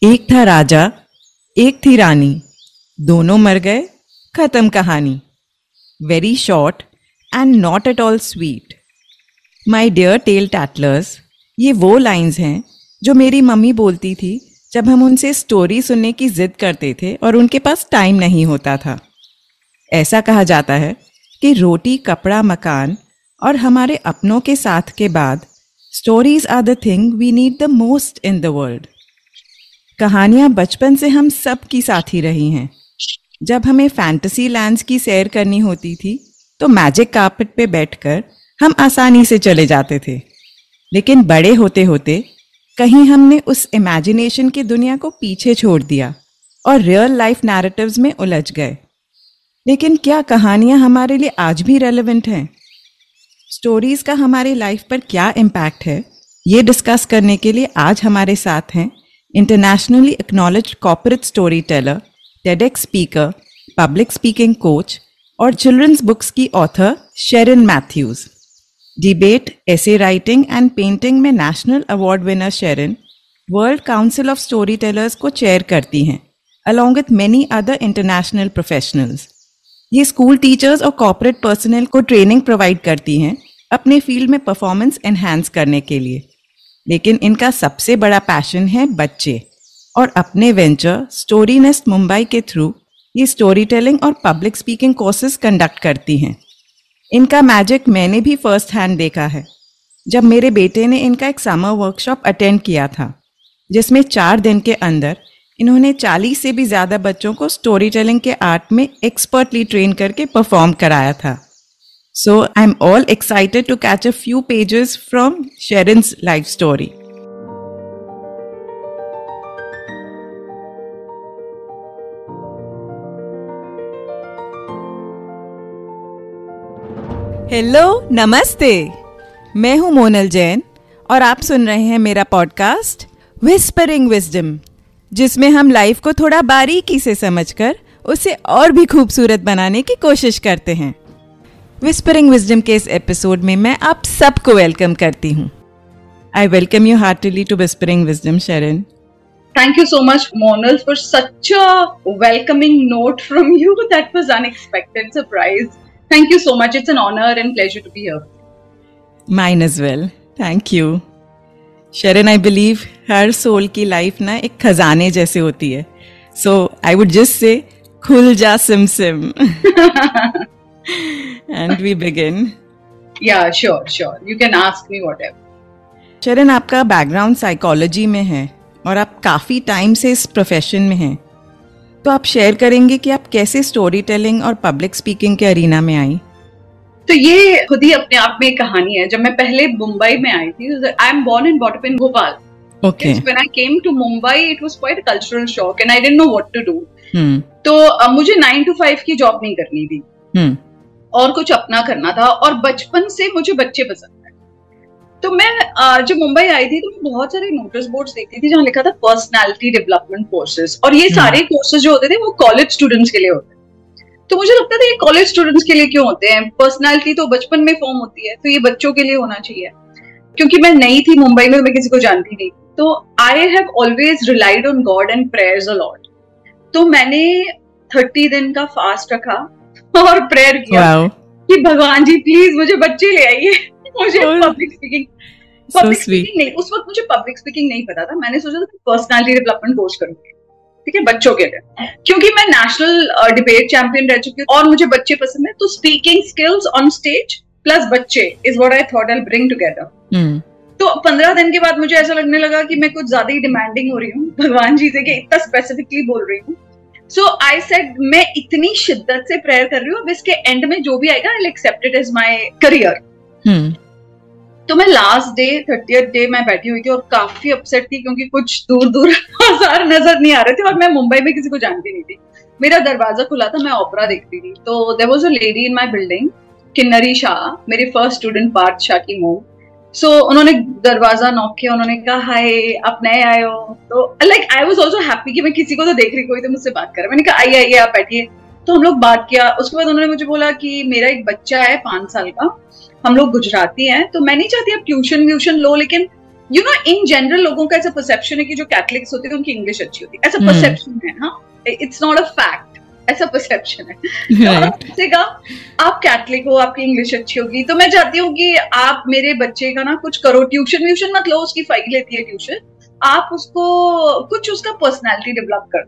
एक था राजा, एक थी रानी, दोनों मर गए, खत्म कहानी। Very short and not at all sweet. My dear tale tattlers, ये वो लाइंस हैं जो मेरी मम्मी बोलती थी जब हम उनसे स्टोरी सुनने की जिद करते थे और उनके पास टाइम नहीं होता था। ऐसा कहा जाता है कि रोटी, कपड़ा, मकान और हमारे अपनों के साथ के बाद stories are the thing we need the most in the world. कहानियाँ बचपन से हम सब की साथी रही हैं। जब हमें फैंटेसी लैंड्स की सैर करनी होती थी तो मैजिक कार्पेट पे बैठकर हम आसानी से चले जाते थे, लेकिन बड़े होते होते कहीं हमने उस इमेजिनेशन की दुनिया को पीछे छोड़ दिया और रियल लाइफ नैरेटिव्स में उलझ गए। लेकिन क्या कहानियाँ हमारे लिए आज भी रेलेवेंट हैं? स्टोरीज का हमारी लाइफ पर क्या इम्पैक्ट है, ये डिस्कस करने के लिए आज हमारे साथ हैं internationally acknowledged corporate storyteller, TEDx speaker, public speaking coach और चिल्ड्रंस बुक्स की author Sherin Mathews. Debate, essay writing and painting में national award winner Sherin World Council of storytellers को चेयर करती हैं, along with many other international professionals. ये school teachers और corporate personnel को training provide करती हैं अपने फील्ड में परफॉर्मेंस एनहांस करने के लिए। लेकिन इनका सबसे बड़ा पैशन है बच्चे, और अपने वेंचर स्टोरी नेस्ट मुंबई के थ्रू ये स्टोरी टेलिंग और पब्लिक स्पीकिंग कोर्सेज कंडक्ट करती हैं। इनका मैजिक मैंने भी फर्स्ट हैंड देखा है जब मेरे बेटे ने इनका एक समर वर्कशॉप अटेंड किया था, जिसमें 4 दिन के अंदर इन्होंने 40 से भी ज़्यादा बच्चों को स्टोरी टेलिंग के आर्ट में एक्सपर्टली ट्रेन करके परफॉर्म कराया था। So I'm all excited to catch a few pages from Sherin's life story. Hello, नमस्ते। मैं हूँ मोनल जैन और आप सुन रहे हैं मेरा पॉडकास्ट विस्परिंग विजडम, जिसमें हम लाइफ को थोड़ा बारीकी से समझकर उसे और भी खूबसूरत बनाने की कोशिश करते हैं। विस्परिंग विजडम के इस एपिसोड में मैं आप सबको वेलकम करती हूँ। I welcome you heartily to Whispering Wisdom, Sherin. Thank you so much, Monal, for such a welcoming note from you. That was unexpected surprise. Thank you so much. It's an honor and pleasure to be here. Mine as well. Thank you. Sherin, I believe हर soul की life ना एक खजाने जैसे होती है। So I would just say, खुल जा SIM SIM. And we begin. Yeah, sure. You can ask me whatever. Sherin, आपका बैकग्राउंड साइकोलॉजी में है और आप काफ़ी टाइम से इस प्रोफेशन में हैं, तो आप शेयर करेंगे कि आप कैसे स्टोरी टेलिंग और पब्लिक स्पीकिंग के अरीना में आई? तो ये खुद ही अपने आप में एक कहानी है। जब मैं पहले मुंबई में आई थी, I am born and brought up in Bhopal. Okay. When I came to Mumbai, it was quite a cultural shock and I didn't know what to do. तो मुझे 9 to 5 की जॉब नहीं करनी थी और कुछ अपना करना था, और बचपन से मुझे बच्चे पसंद है। तो मैं जब मुंबई आई थी तो मैं बहुत सारे नोटिस बोर्ड्स देखती थी जहाँ लिखा था पर्सनालिटी डेवलपमेंट कोर्सेज, और ये सारे कोर्सेज जो होते थे वो कॉलेज स्टूडेंट्स के लिए होते थे। तो मुझे लगता था ये कॉलेज स्टूडेंट्स के लिए क्यों होते हैं? पर्सनालिटी तो बचपन में फॉर्म होती है, तो ये बच्चों के लिए होना चाहिए। क्योंकि मैं नई थी मुंबई में, मैं किसी को जानती नहीं, तो I have always relied on God and prayers a lot. तो मैंने 30 दिन का फास्ट रखा और प्रेयर किया कि भगवान जी प्लीज मुझे बच्चे ले आइए। मुझे पब्लिक स्पीकिंग नहीं, उस वक्त मुझे पब्लिक स्पीकिंग नहीं पता था। मैंने सोचा था पर्सनालिटी डेवलपमेंट कोर्स करूंगी, ठीक है, बच्चों के लिए, क्योंकि मैं नेशनल डिबेट चैंपियन रह चुकी हूँ और मुझे बच्चे पसंद है। तो speaking skills on stage plus बच्चे is what I thought I bring together. तो 15 दिन के बाद मुझे ऐसा लगने लगा कि मैं कुछ ज्यादा ही डिमांडिंग हो रही हूँ भगवान जी से, कि इतना स्पेसिफिकली बोल रही हूँ। सो आई सेड मैं इतनी शिद्दत से प्रेयर कर रही हूँ, अब इसके एंड में जो भी आएगा I will accept it as my career. तो मैं लास्ट डे 30th डे मैं बैठी हुई थी और काफी अपसेट थी, क्योंकि कुछ दूर दूर बाजार नजर नहीं आ रहे थे और मैं मुंबई में किसी को जानती नहीं थी। मेरा दरवाजा खुला था, मैं ओपरा देखती थी, तो there was a lady in my building, Kinnari Shah, मेरे फर्स्ट स्टूडेंट पार्थ शाह की मोम। सो उन्होंने दरवाजा नॉक किया, उन्होंने कहा हाय आप नए आए हो? तो like I was also happy कि मैं किसी को तो देख रही, कोई तो मुझसे बात कर रहा है। मैंने कहा आइए आप बैठिए। तो हम लोग बात किया। उसके बाद उन्होंने मुझे बोला कि मेरा एक बच्चा है 5 साल का, हम लोग गुजराती हैं, तो मैं नहीं चाहती आप ट्यूशन व्यूशन लो, लेकिन यू नो इन जनरल लोगों का ऐसा परसेप्शन है कि जो कैथलिक्स होते हैं उनकी इंग्लिश अच्छी होती है, ऐसा परसेप्शन है, हाँ, इट्स नॉट अ फैक्ट, ऐसा परसेप्शन है। तो आप कैथलिक हो, आपकी इंग्लिश अच्छी होगी, तो मैं चाहती हूँ कि आप मेरे बच्चे का ना कुछ करो, ट्यूशन मत लो, उसकी फाइल लेती है ट्यूशन, आप उसको कुछ उसका पर्सनैलिटी डेवलप कर।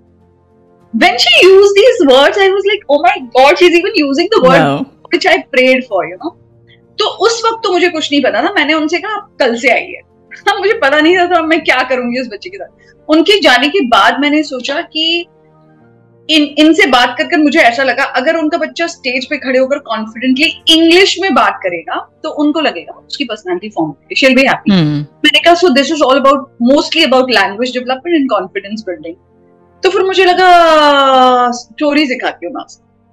When she used these words, I was like, oh my God, she's even using the word which I prayed for, you know. तो उस वक्त तो मुझे कुछ नहीं पता था, मैंने उनसे कहा आप कल से आइए। मुझे पता नहीं था मैं क्या करूंगी उस बच्चे के साथ। उनके जाने के बाद मैंने सोचा कि इनसे बात कर मुझे ऐसा लगा अगर उनका बच्चा स्टेज पे खड़े होकर कॉन्फिडेंटली इंग्लिश में बात करेगा तो उनको लगेगा उसकी पर्सनालिटी फॉर्म होगी, शी विल बी हैप्पी। मैंने कहा सो this is all about mostly about language development and confidence building. तो फिर मुझे लगा स्टोरी सिखाती हूँ, मैं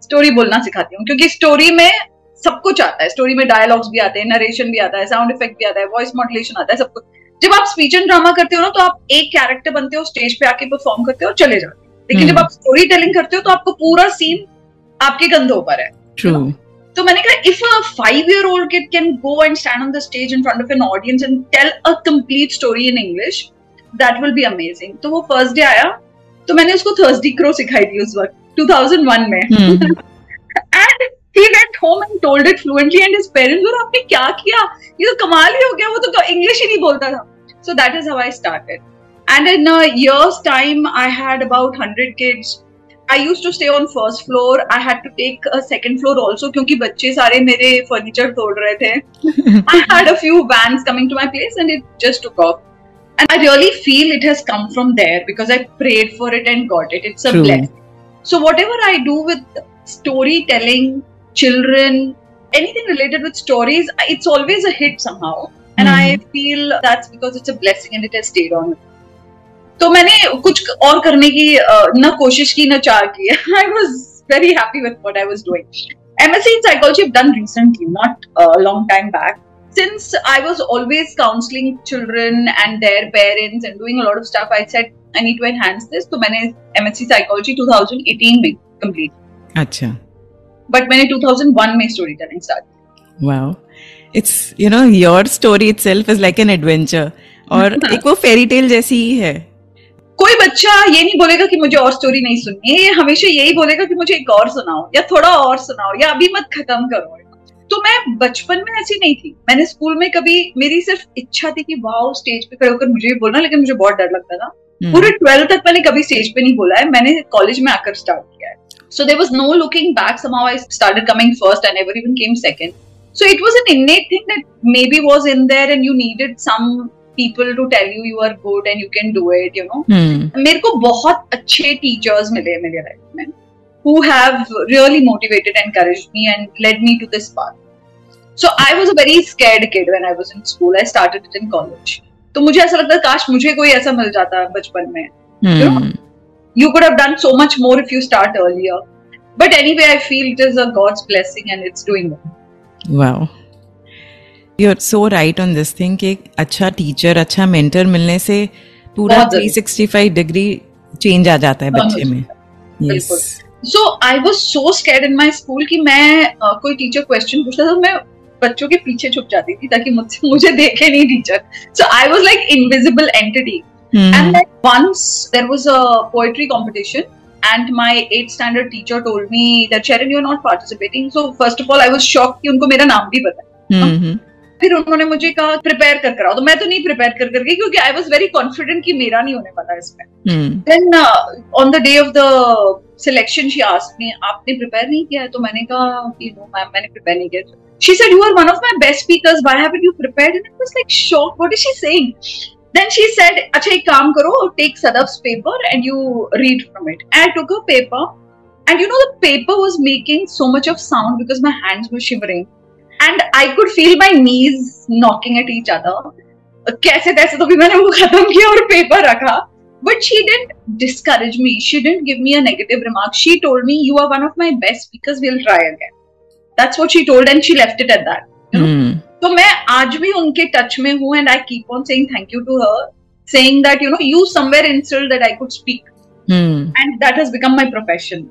स्टोरी बोलना सिखाती हूँ, क्योंकि स्टोरी में सब कुछ आता है, स्टोरी में डायलॉग्स भी आते हैं, नरेशन भी आता है, साउंड इफेक्ट भी आता है, वॉइस मॉड्यूलेशन आता है, सब कुछ। जब आप स्पीच एंड ड्रामा करते हो ना तो आप एक कैरेक्टर बनते हो, स्टेज पे आके परफॉर्म करते हो, चले जाते हो। लेकिन जब आप स्टोरी टेलिंग करते हो तो आपको पूरा सीन आपके कंधों पर है। True. तो मैंने कहा if a 5-year-old kid can go and stand on the stage in front of an audience and tell a complete story in English, that will be amazing. तो वो फर्स्ट डे आया तो मैंने उसको थर्सडे क्रो सिखाई थी उस वक्त 2001 में। And he went home and told it fluently and his parents were, आपने क्या किया, ये तो कमाल ही हो गया, वो तो इंग्लिश ही नहीं बोलता था। So that is how I started. And in a year's time, I had about 100 kids. I used to stay on first floor. I had to take a second floor also क्योंकि बच्चे सारे मेरे furniture तोड़ रहे थे। I had a few vans coming to my place and it just took off. And I really feel it has come from there because I prayed for it and got it. It's a blessing. So whatever I do with storytelling, children, anything related with stories, it's always a hit somehow. And I feel that's because it's a blessing and it has stayed on. तो मैंने कुछ और करने की न कोशिश की न चाह की। I was very happy with what I was doing. MSc in psychology I've done recently, not a long time back. Since I was always counseling children and their parents and doing a lot of stuff, I said I need to enhance this. तो मैंने MSc psychology 2018 में complete. अच्छा. But मैंने 2001 में storytelling start किया. Wow. It's, you know, your story itself is like an adventure. और एक वो फेरी टेल जैसी ही है। कोई बच्चा ये नहीं बोलेगा कि मुझे और स्टोरी नहीं सुननी है, ये हमेशा यही बोलेगा कि मुझे एक और सुनाओ या थोड़ा और सुनाओ या अभी मत खत्म करो। तो मैं बचपन में ऐसी नहीं थी। मैंने स्कूल में कभी, मेरी सिर्फ इच्छा थी कि वाओ स्टेज पे खड़े होकर मुझे भी बोलना, लेकिन मुझे बहुत डर लगता था। पूरे 12th तक मैंने कभी स्टेज पे नहीं बोला है, मैंने कॉलेज में आकर स्टार्ट किया है। So there was no looking back, somehow I started coming first, I never even came second. So it was an innate thing that maybe was in there and you needed some people to tell you you are good and you can do it, you know. मेरे को बहुत अच्छे teachers मिले मेरे life में who have really motivated, encouraged me and led me to this path. So I was a very scared kid when I was in school. I started it in college. तो मुझे ऐसा लगता काश मुझे कोई ऐसा मिल जाता बचपन में. You know, you could have done so much more if you start earlier. But anyway, I feel it is a God's blessing and it's doing well. Wow. You're so right on this thing कि अच्छा teacher, अच्छा mentor मिलने से पूरा 365 degree change आ जाता है बच्चे में। Yes. So I was so scared in my school कि मैं कोई टीचर क्वेश्चन पूछता था, मैं बच्चों के पीछे छुप जाती थी ताकि मुझे देखे नहीं teacher. So I was like invisible entity. And then once there was a poetry competition and my 8th standard teacher told me that Sharon, you're not participating. So first of all I was shocked कि उनको मेरा नाम भी पता है। फिर उन्होंने मुझे कहा प्रिपेयर कर कराओ, तो मैं तो नहीं प्रिपेयर कर गई क्योंकि आई वाज वेरी कॉन्फिडेंट कि मेरा नहीं होने वाला इसमें। Then on the day of the selection she asked me, आपने प्रिपेयर नहीं किया है? तो मैंने कहा कि नो मैम, मैंने प्रिपेयर नहीं किया। She said you are one of my best speakers, why haven't you prepared? And I was like shocked, what is she saying? Then she said अच्छा एक काम करो, take Sadaf's paper and you read from it. I took a paper and you know the paper was making so much of sound because my hands were shivering and I could feel my knees knocking at each other. कैसे तैसे तो भी मैंने वो खत्म किया और paper रखा। But she didn't discourage me. She didn't give me a negative remark. She told me, you are one of my best speakers. We'll try again. That's what she told and she left it at that. You know? तो मैं आज भी उनके touch में हूँ and I keep on saying thank you to her, saying that you know you somewhere instilled that I could speak, and that has become my profession.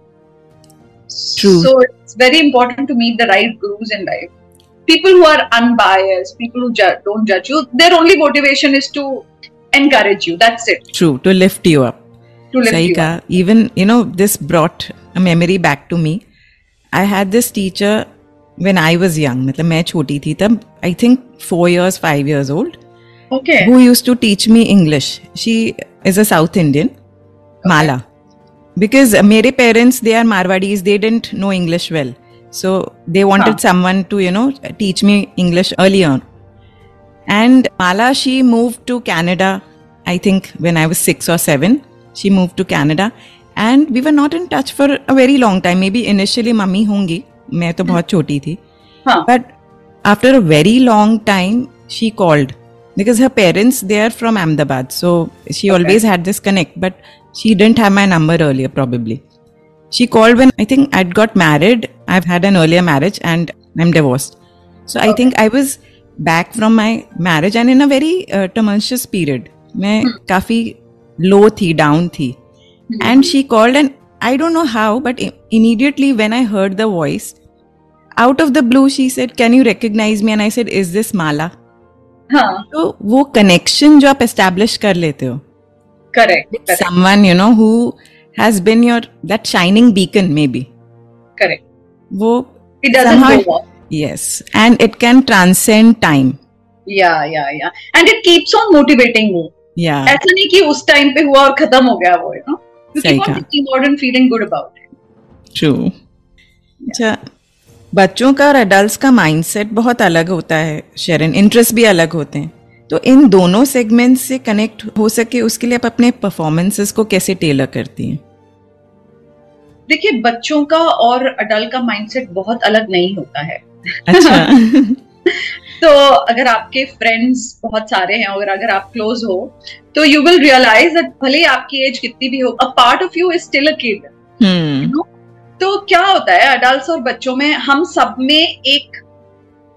True. So it's very important to meet the right gurus in life. people who are unbiased, people who don't judge you, their only motivation is to encourage you. That's it. True, to lift you up. To lift you up. Even, this brought a memory back to me. I had this teacher when I was young. मतलब मैं छोटी थी तब, I think 4 years, 5 years old. Okay. Who used to teach me English. She is a South Indian, Mala. Because मेरे parents, they are Marwadis, they didn't know English well. So they wanted someone to, teach me English early on. And Mala, she moved to Canada, I think when I was 6 or 7. She moved to Canada. And we were not in touch for a very long time. Maybe initially mummy होंगी, मैं तो बहुत छोटी थी. But after a very long time, she called. Because her parents, they are from Ahmedabad. So she always had this connect. But she didn't have my number earlier, probably. She called when I think I'd got married. I've had an earlier marriage and I'm divorced. So I think I was back from my marriage and in a very tumultuous period. मैं काफी low थी, down थी. And she called and I don't know how, but immediately when I heard the voice, out of the blue she said, "Can you recognize me?" And I said, "Is this Mala?" तो वो connection जो आप establish कर लेते हो. Correct. Someone, who has been that shining beacon, maybe. Correct. It doesn't go off. Yes, and it can transcend time. Yeah. And it keeps on motivating you. Yeah. ऐसा नहीं कि उस टाइम पे हुआ और खत्म हो गया वो, You keep on thinking about and feeling good about it. True. अच्छा, बच्चों का और एडल्ट्स का माइंडसेट बहुत अलग होता है शेरन, इंटरेस्ट भी अलग होते हैं. तो इन दोनों सेगमेंट्स से कनेक्ट हो सके उसके लिए आप अपने परफॉर्मेंसेस को कैसे टेलर करती हैं? देखिए, बच्चों का और अडल्ट का माइंडसेट बहुत अलग नहीं होता है. अच्छा. तो अगर आपके फ्रेंड्स बहुत सारे हैं और अगर आप क्लोज हो तो यू विल रियलाइज दैट भले आपकी एज कितनी भी हो, a part of you is still a kid. तो क्या होता है अडल्ट्स और बच्चों में, हम सब में एक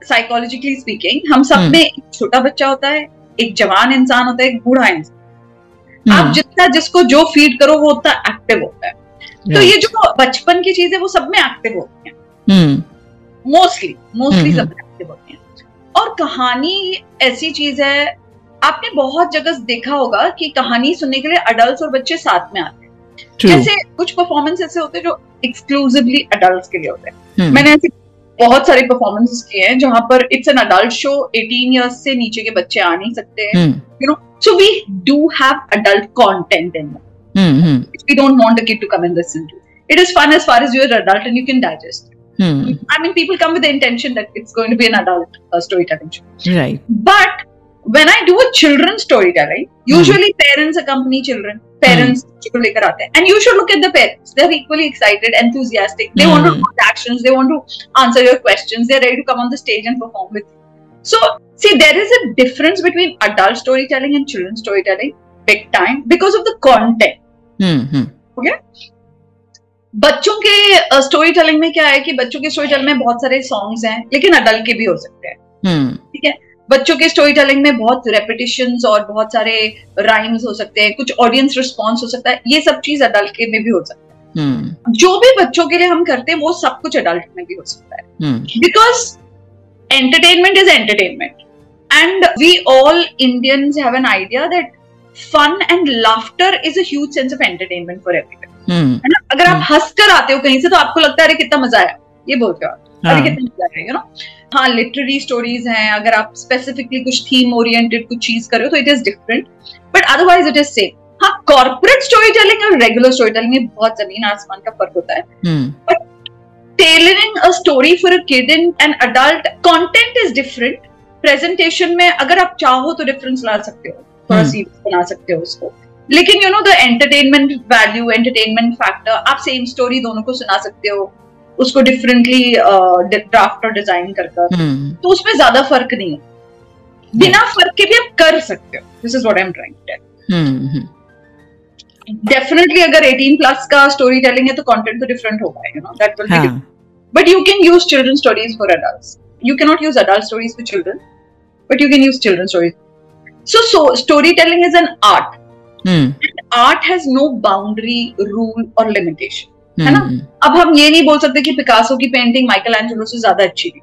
साइकोलॉजिकली स्पीकिंग हम सब में एक छोटा बच्चा होता है, एक जवान इंसान होता है, एक बूढ़ा इंसान. आप जितना जिसको जो फीड करो वो उतना एक्टिव होता है. तो ये जो बचपन की चीज है वो सब में एक्टिव होती है. मोस्टली सब में एक्टिव होती है. और कहानी ऐसी चीज है, आपने बहुत जगह देखा होगा कि कहानी सुनने के लिए अडल्ट और बच्चे साथ में आते हैं. जैसे कुछ परफॉर्मेंस ऐसे होते हैं जो एक्सक्लूसिवली अडल्ट के लिए होते हैं. मैंने ऐसे बहुत सारे परफॉर्मेंसेस किए हैं जहां पर it's an adult show, 18 years से नीचे के बच्चे आ नहीं सकते हैं. So we do have adult content in them. We don't want a kid to come and listen to. It is fun as far as you're an adult and you can digest it. I mean, people come with the intention that it's going to be an adult storytelling show. Right. But when I do a children's storytelling, usually parents accompany children. Parents को लेकर आते हैं. And you should look at the parents. They're equally excited, enthusiastic. They want to do actions. They want to answer your questions. They're ready to come on the stage and perform with you. So, see, there is a difference between adult storytelling and children's storytelling, big time, because of the content. Okay? बच्चों के story telling में क्या है कि बच्चों के story telling में बहुत सारे सॉन्ग्स हैं, लेकिन अडल्ट के भी हो सकते हैं. ठीक है. बच्चों के स्टोरी टेलिंग में बहुत रेपिटेशंस और बहुत सारे राइम्स हो सकते हैं, कुछ ऑडियंस रिस्पॉन्स हो सकता है. ये सब चीज अडल्ट के में भी हो सकता है. जो भी बच्चों के लिए हम करते हैं वो सब कुछ अडल्ट में भी हो सकता है. Because entertainment is entertainment, and we all Indians have an idea that fun and laughter is a huge sense of entertainment for everyone. है ना? अगर आप हंस कर आते हो कहीं से तो आपको लगता है अरे कितना मजा आया, ये बोलते हो आप, अरे कितना मजा आया, यू नो. हाँ, लिटरेरी स्टोरीज हैं, अगर आप स्पेसिफिकली कुछ थीम ओरिएंटेड कुछ चीज कर रहे हो तो it is different, but otherwise it is same. हाँ, कॉर्पोरेट स्टोरी टेलिंग और रेगुलर स्टोरी टेलिंग में बहुत जमीन आसमान का फर्क होता है. But tailoring a story for a kid and an adult, content is different. Presentation में अगर आप चाहो तो डिफरेंस ला सकते हो, थोड़ा सीरियस बना सकते हो उसको, लेकिन you know the entertainment value, entertainment factor, आप सेम स्टोरी दोनों को सुना सकते हो, उसको डिफरेंटली ड्राफ्ट और डिजाइन कर तो उसमें ज्यादा फर्क नहीं है. बिना फर्क के भी आप कर सकते हो. This is what I am trying to tell. Definitely अगर 18 प्लस का स्टोरी टेलिंग है तो कंटेंट तो डिफरेंट होगा, you know, that will be different. But you can use children stories for adults. You can not use adult stories for children, but you can use children stories. So story telling is an art. Art has no boundary, rule और limitation, है ना. अब हम ये नहीं बोल सकते कि पिकासो की पेंटिंग माइकल एंजेलो से ज्यादा अच्छी थी.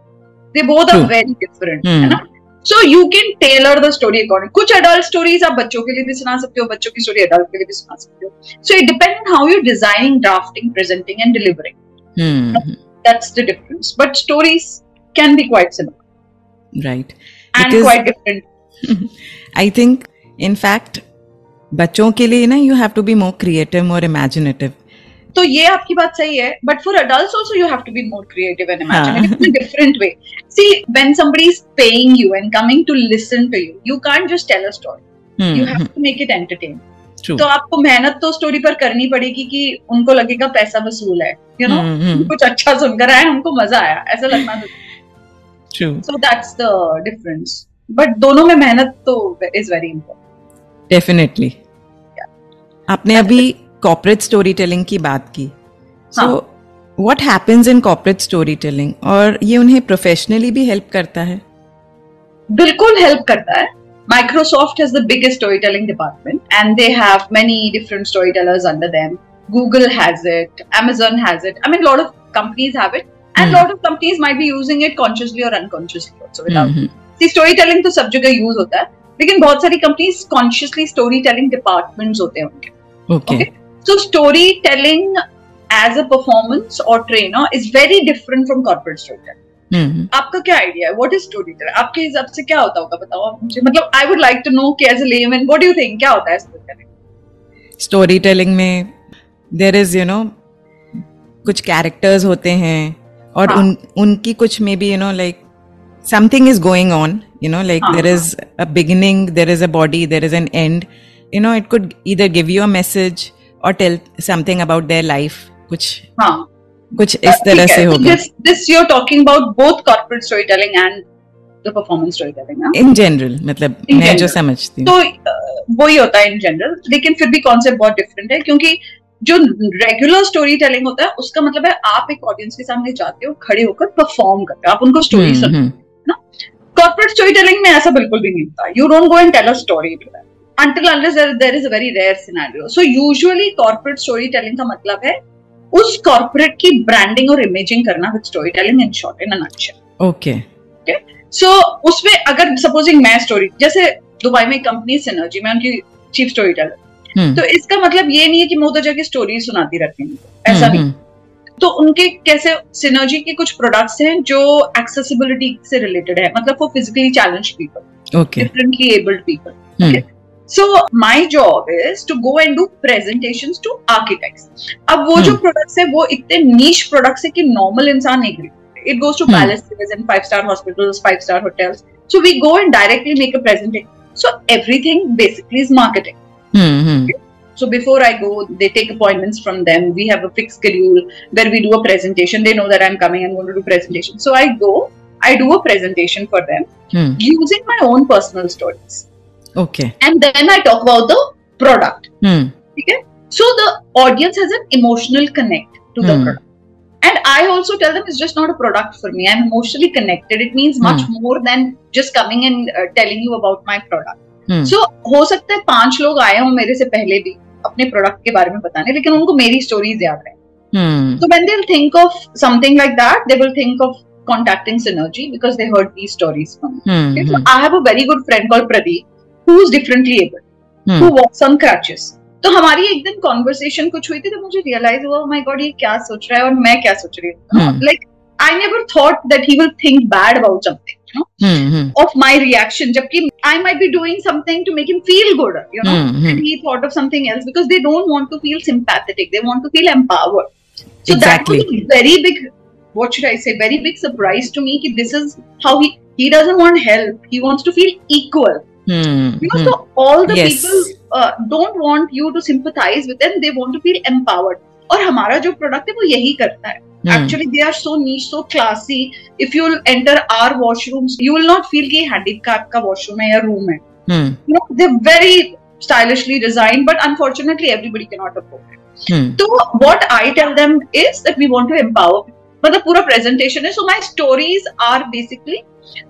They both are very different, है ना. So you can tailor the story according. कुछ adult stories आप बच्चों के लिए भी सुना सकते हो, बच्चों की story adult के लिए भी सुना सकते हो. So it depends on how you're designing, drafting, presenting, and delivering. That's the difference. But stories can be quite similar. Right. And because quite different. I think, in fact, बच्चों के लिए ना you have to be more creative, more imaginative. तो ये आपकी बात सही है, but for adults also you have to be more creative and imaginative in a different way. See, when somebody is paying you and coming to listen to you, you can't just tell a story. You have to make it entertaining. True. तो आपको मेहनत तो story पर करनी पड़ेगी कि उनको लगेगा पैसा वसूल है, you know, कुछ अच्छा सुनकर आया, हमको मजा आया, ऐसा लगना. True. So that's the difference. But दोनों में मेहनत तो is very important. Definitely. Yeah. आपने अभी कॉर्पोरेट स्टोरी टेलिंग की बात की. So what happens in corporate story telling, और ये उन्हें प्रोफेशनली भी हेल्प करता है? बिल्कुल हेल्प करता है. Microsoft has the biggest storytelling department and they have many different storytellers under them. Google has it, Amazon has it. I mean, a lot of companies have it and a lot of companies might be using it consciously or unconsciously also without. See, storytelling तो सब जगह use होता है, लेकिन बहुत सारी companies consciously storytelling departments होते हैं उनके. Okay. So storytelling as a performance or trainer is very different from corporate storytelling. आपका क्या आइडिया है? What is storytelling? आपके हिसाब से क्या होता होगा, बताओ आप मुझे. मतलब I would like to know कि as a layman, what do you think? क्या होता है storytelling? Storytelling में there is, you know, कुछ characters होते हैं और उनकी कुछ maybe, you know, like something is going on, you know, like there is a beginning, there is a body, there is an end. You know, it could either give you a message or tell something about their life. कुछ इस तरह से होगा. This you're talking about both corporate storytelling and the performance storytelling. In general, मतलब मैं जो समझती हूँ. तो वही होता है in general, लेकिन फिर भी concept बहुत different है, क्योंकि जो regular storytelling होता है उसका मतलब है आप एक audience के सामने जाते हो, खड़े होकर perform करते हो, आप उनको story सुनते हो ना. Corporate storytelling में ऐसा बिल्कुल भी नहीं होता. You don't go and tell a story to them. Until unless there is a very rare scenario. So usually corporate storytelling का मतलब है उस corporate की branding और imaging करना with storytelling in short, in a nutshell. Okay. Okay. So उसमें अगर supposing मैं story, जैसे दुबई में कंपनी सिनर्जी, मैं उनकी चीफ स्टोरी टेलर, तो इसका मतलब ये नहीं है कि मैं उधर जाके स्टोरी सुनाती रहती हूँ, ऐसा नहीं. तो उनके कैसे सिनर्जी के कुछ प्रोडक्ट्स हैं जो एक्सेसिबिलिटी से रिलेटेड है, मतलब for physically challenged people, differently abled people. So my job is to go and do presentations to architects. अब वो जो products है वो इतने niche products है कि normal इंसान नहीं खरीदते. It goes to palaces and 5-star hospitals, 5-star hotels. So we go and directly make a presentation. So everything basically is marketing. Okay? So before I go, they take appointments from them. We have a fixed schedule where we do a presentation. They know that I'm coming, I'm going to do presentation. So I go, I do a presentation for them using my own personal stories. Okay. And then I talk about the product. Okay. So the audience has an emotional connect to the product. And I also tell them it's just not a product for me. I'm emotionally connected. It means much more than just coming and telling you about my product. So हो सकता है 5 लोग आए हों मेरे से पहले भी अपने प्रोडक्ट के बारे में बताने, लेकिन उनको मेरी स्टोरीज याद है. So when they'll think of something like that, they will think of contacting Synergy because they heard these stories from me. Okay? So I have a very good friend called Pradeep, who is differently able, who walks on crutches. तो हमारी एक दिन conversation कुछ हुई थी, तो मुझे realise हुआ, माय गॉड, ये क्या सोच रहा है और मैं क्या सोच रही हूँ. Like I never thought that he will think bad about something of my reaction, जबकि I might be doing something to make him feel good, you know, and he thought of something else because they don't want to feel sympathetic, they want to feel empowered. So that was a very big, what should I say, very big surprise to me कि this is how he doesn't want help, he wants to feel equal. You know, so all the people don't want you to sympathize with them, they want to feel empowered. और हमारा जो product है वो यही करता है. Actually they are so niche, so classy. If you will enter our washrooms, you will not feel कि handicap का washroom है या room है. You know, they're very stylishly designed, but unfortunately everybody cannot afford it. So what I tell them is that we want to empower. मतलब पूरा presentation है. So my stories are basically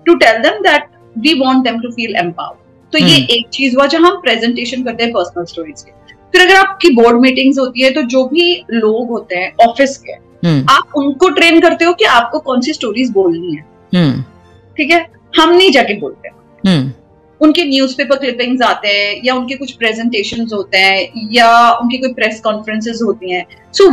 to tell them that we want them to feel empowered. तो ये एक चीज हुआ जहां हम प्रेजेंटेशन करते हैं पर्सनल स्टोरीज के. फिर अगर आपकी बोर्ड मीटिंग्स होती है तो जो भी लोग होते हैं ऑफिस के, आप उनको ट्रेन करते हो कि आपको कौन सी स्टोरीज बोलनी है. ठीक है, हम नहीं जाके बोलते हैं। उनके न्यूज़पेपर क्लिपिंग्स आते हैं या उनके कुछ प्रेजेंटेशंस होते हैं या उनकी कोई प्रेस कॉन्फ्रेंसेस होती हैं, so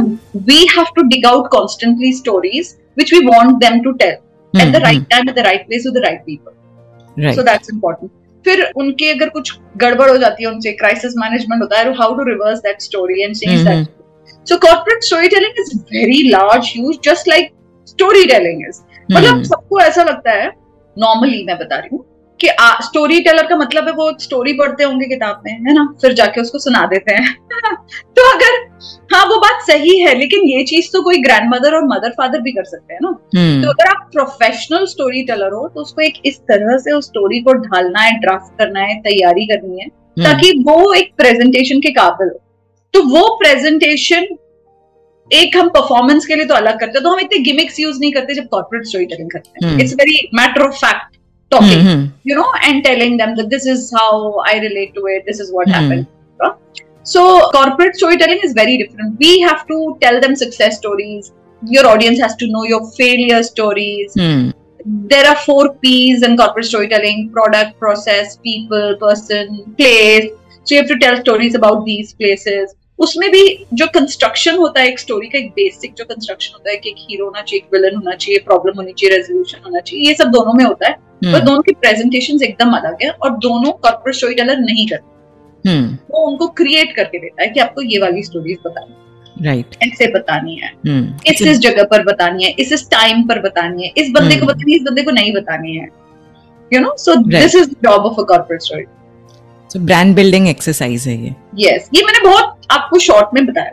we have to dig out constantly stories which we want them to tell at the right time, at the right place, with the right people. So that's important. फिर उनके अगर कुछ गड़बड़ हो जाती है, उनसे क्राइसिस मैनेजमेंट होता है, how to reverse that story and change that. So corporate story telling is very large, huge, just like story telling is. मतलब सबको ऐसा लगता है, नॉर्मली मैं बता रही हूँ, कि स्टोरी टेलर का मतलब है वो स्टोरी पढ़ते होंगे किताब में, है ना, फिर जाके उसको सुना देते हैं। तो अगर हाँ वो बात सही है, लेकिन ये चीज तो कोई ग्रैंडमदर और मदर फादर भी कर सकते हैं ना। तो अगर आप प्रोफेशनल स्टोरी टेलर हो तो उसको एक इस तरह से उस स्टोरी को ढालना है, ड्राफ्ट करना है, तैयारी करनी है, ताकि वो एक प्रेजेंटेशन के काबिल हो। तो वो प्रेजेंटेशन एक हम परफॉर्मेंस के लिए तो अलग करते हैं, तो हम इतने गिमिक्स यूज नहीं करते जब कॉर्पोरेट स्टोरी टेलिंग करते हैं। It's very matter of fact talking, you know, and telling them that this is how I relate to it, this is what happened. So corporate storytelling is very different. We have to tell them success stories. Your audience has to know your failure stories. There are 4 P's in corporate storytelling: product, process, people, person, place. So you have to tell stories about these places. उसमें भी जो construction होता है एक story का, एक basic जो construction होता है कि एक हीरो होना चाहिए, एक विलन होना चाहिए, प्रॉब्लम होनी चाहिए, रेजोल्यूशन होना चाहिए, ये सब दोनों में होता है। पर दोनों की प्रेजेंटेशंस एकदम अलग है और दोनों कॉर्पोरेट स्टोरी टेलर नहीं करते। वो उनको क्रिएट करके देता है कि आपको ये वाली स्टोरीज बतानी, राइट, ऐसे बतानी है, इस जगह पर बतानी है, इस टाइम पर बतानी है, इस बंदे को बतानी है, इस बंदे को नहीं बतानी है, you know. So this is the job of a corporate story. So brand building exercise है ये। Yes, ये मैंने बहुत आपको शॉर्ट में बताया।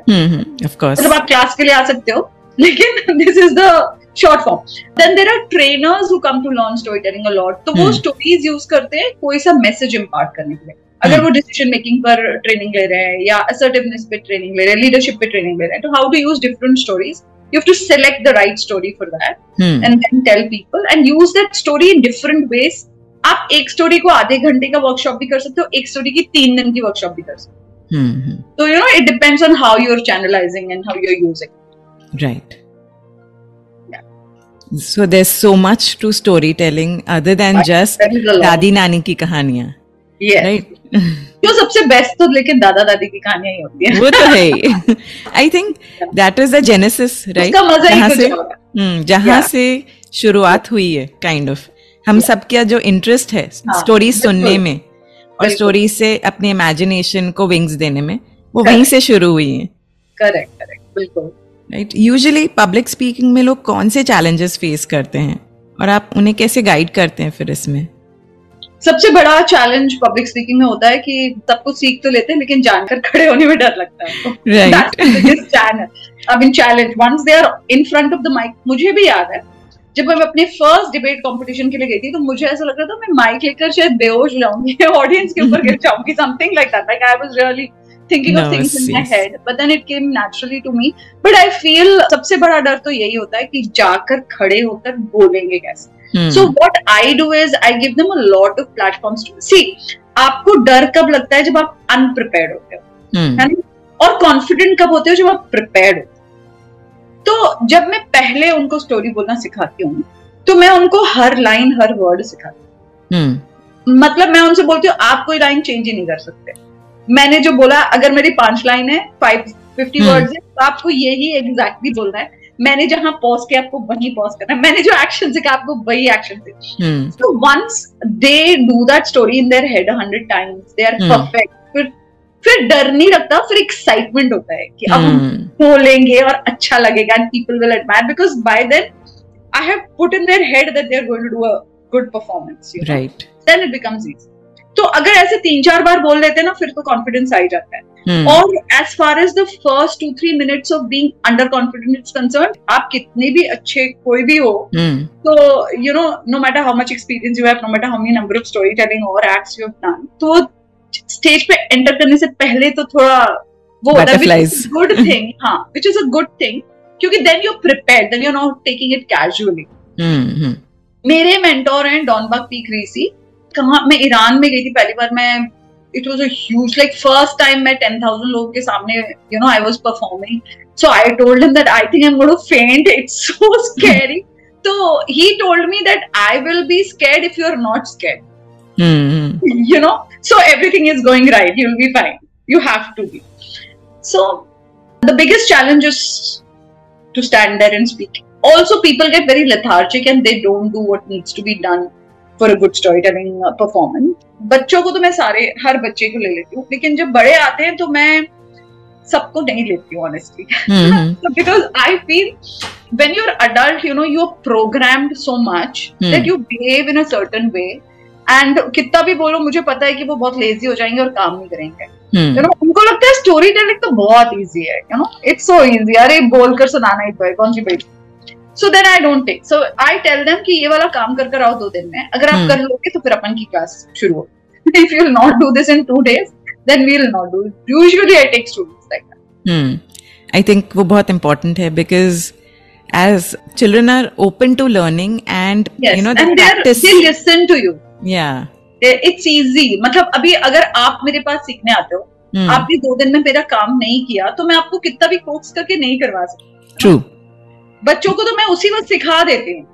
Of course. मतलब आप क्लास के लिए आ सकते हो, लेकिन this is the short form. Then there are trainers who come to learn storytelling a lot. तो वो stories use करते हैं कोई सा मैसेज इम्पार्ट करने के लिए। अगर वो डिसीजन मेकिंग पर ट्रेनिंग ले रहे हैं या असर्टिवनेस पे ट्रेनिंग ले रहे हैं, लीडरशिप पे ट्रेनिंग ले रहे हैं, तो how to use different stories, you have to select the right story for that and then tell people and use that story in different ways. आप एक स्टोरी को आधे घंटे का वर्कशॉप भी कर सकते हो, एक स्टोरी की 3 दिन की वर्कशॉप भी कर सकते हो। तो you know it depends on how you are channelising and how you are using. Right. So there's so much to storytelling other than just दादी नानी की कहानियां। राइट। जो सबसे बेस्ट तो लेकिन दादा दादी की कहानियां ही होती हैं। वो तो है। I think that is the genesis, right? उसका मजा ही कुछ होगा। जहाँ से शुरुआत हुई है, kind of। हम सबका जो इंटरेस्ट है स्टोरीज सुनने में और स्टोरीज से अपने इमेजिनेशन को विंग्स देने में, वो वहीं से शुरू हुई है। करेक्ट, बिल्कुल। राइट। यूजुअली पब्लिक स्पीकिंग में लोग कौन से चैलेंजेस फेस करते हैं और आप उन्हें कैसे गाइड करते हैं फिर इसमें? सबसे बड़ा चैलेंज पब्लिक स्पीकिंग में होता है कि सब कुछ सीख तो लेते हैं लेकिन जानकर खड़े होने में डर लगता है। Right. Challenge once they are in front of the mic. मुझे भी याद है जब मैं अपने फर्स्ट डिबेट कंपटीशन के लिए गई थी तो मुझे ऐसा लग रहा था मैं माइक लेकर शायद बेहोश जाऊंगी, ऑडियंस के ऊपर गिर जाऊंगी, something like that. Like I was really thinking of things in my head, but then it came naturally to me. But I feel सबसे बड़ा डर तो यही होता है कि जाकर खड़े होकर बोलेंगे कैसे। So what I do is I give them a lot of platforms to see. आपको डर कब लगता है? जब आप अनप्रिपेयर्ड होते हो, है ना। और कॉन्फिडेंट कब होते हो? जब आप प्रिपेयर्ड हो। तो जब मैं पहले उनको स्टोरी बोलना सिखाती हूँ तो मैं उनको हर लाइन, हर वर्ड सिखाती हूँ। मतलब मैं उनसे बोलती हूँ आप कोई लाइन चेंज ही नहीं कर सकते। मैंने जो बोला, अगर मेरी 5 लाइन है, 50 वर्ड्स है, तो आपको यही एग्जैक्टली बोलना है। मैंने जहां पॉज किया आपको वहीं पॉज करना है, मैंने जो एक्शन सिखा आपको वही एक्शन सिखा। So once they do that story in their head 100 times, they are perfect. फिर डर नहीं लगता, फिर एक्साइटमेंट होता है कि अब हम बोलेंगे और अच्छा लगेगा and people will admire because by then I have put in their head that they are going to do a good performance, right. Then it becomes easy. तो अगर ऐसे 3-4 बार बोल लेते हैं ना, फिर तो कॉन्फिडेंस आ ही जाता है। और as far as the first 2-3 minutes of being under confident is concern, आप कितने भी अच्छे कोई भी हो, तो you know, no matter how much experience you have, no matter how many number of story telling और एक्ट्स यू हैव डन, तो स्टेज पे एंटर करने से पहले तो थोड़ा वो होता है, गुड थिंग। हाँ, which is a good thing, क्योंकि then you are prepared, then you are not taking it casually. मेरे मेंटोर हैं डॉनबाग पी क्रीसी। कहाँ, मैं ईरान में गई थी पहली बार। मैं it was a huge, like first time मैं 10,000 लोगों के सामने, you know, I was performing. So I told him that I think I am going to faint, it's so scary. So he told me that I will be scared if you're not scared. You know, so everything is going right. You'll be fine. You have to be. So the biggest challenge is to stand there and speak. Also, people get very lethargic and they don't do what needs to be done for a good storytelling performance. बच्चों को तो मैं हर बच्चे को ले लेती हूँ, लेकिन जब बड़े आते हैं तो मैं सबको नहीं लेती हूँ honestly. Because I feel when you're adult, you know, you're programmed so much that you behave in a certain way, and कितना भी बोलो मुझे पता है कि वो बहुत lazy हो जाएंगे और काम नहीं करेंगे. You know, उनको लगता है स्टोरी टेलिंग तो बहुत easy है, you know, it's so easy. अरे बोल कर सुनाना ही तो है, कौन सी बड़ी. So then I don't take. So I tell them कि ये वाला काम कर आओ 2 दिन में. अगर आप कर लोगे तो फिर अपन की क्लास शुरू हो. If you will not do this in 2 days, then we will not do it. Usually I take students like that. I think वो बहुत important है, because as children are open to learning and yes, you know and they listen to you. Yeah. It's easy. मतलब अभी अगर आप मेरे पास सीखने आते हो, आपने 2 दिन में मेरा काम नहीं किया तो मैं आपको कितना भी कोर्स करके नहीं करवा सकती. True. बच्चों को तो मैं उसी वक्त सिखा देती हूँ.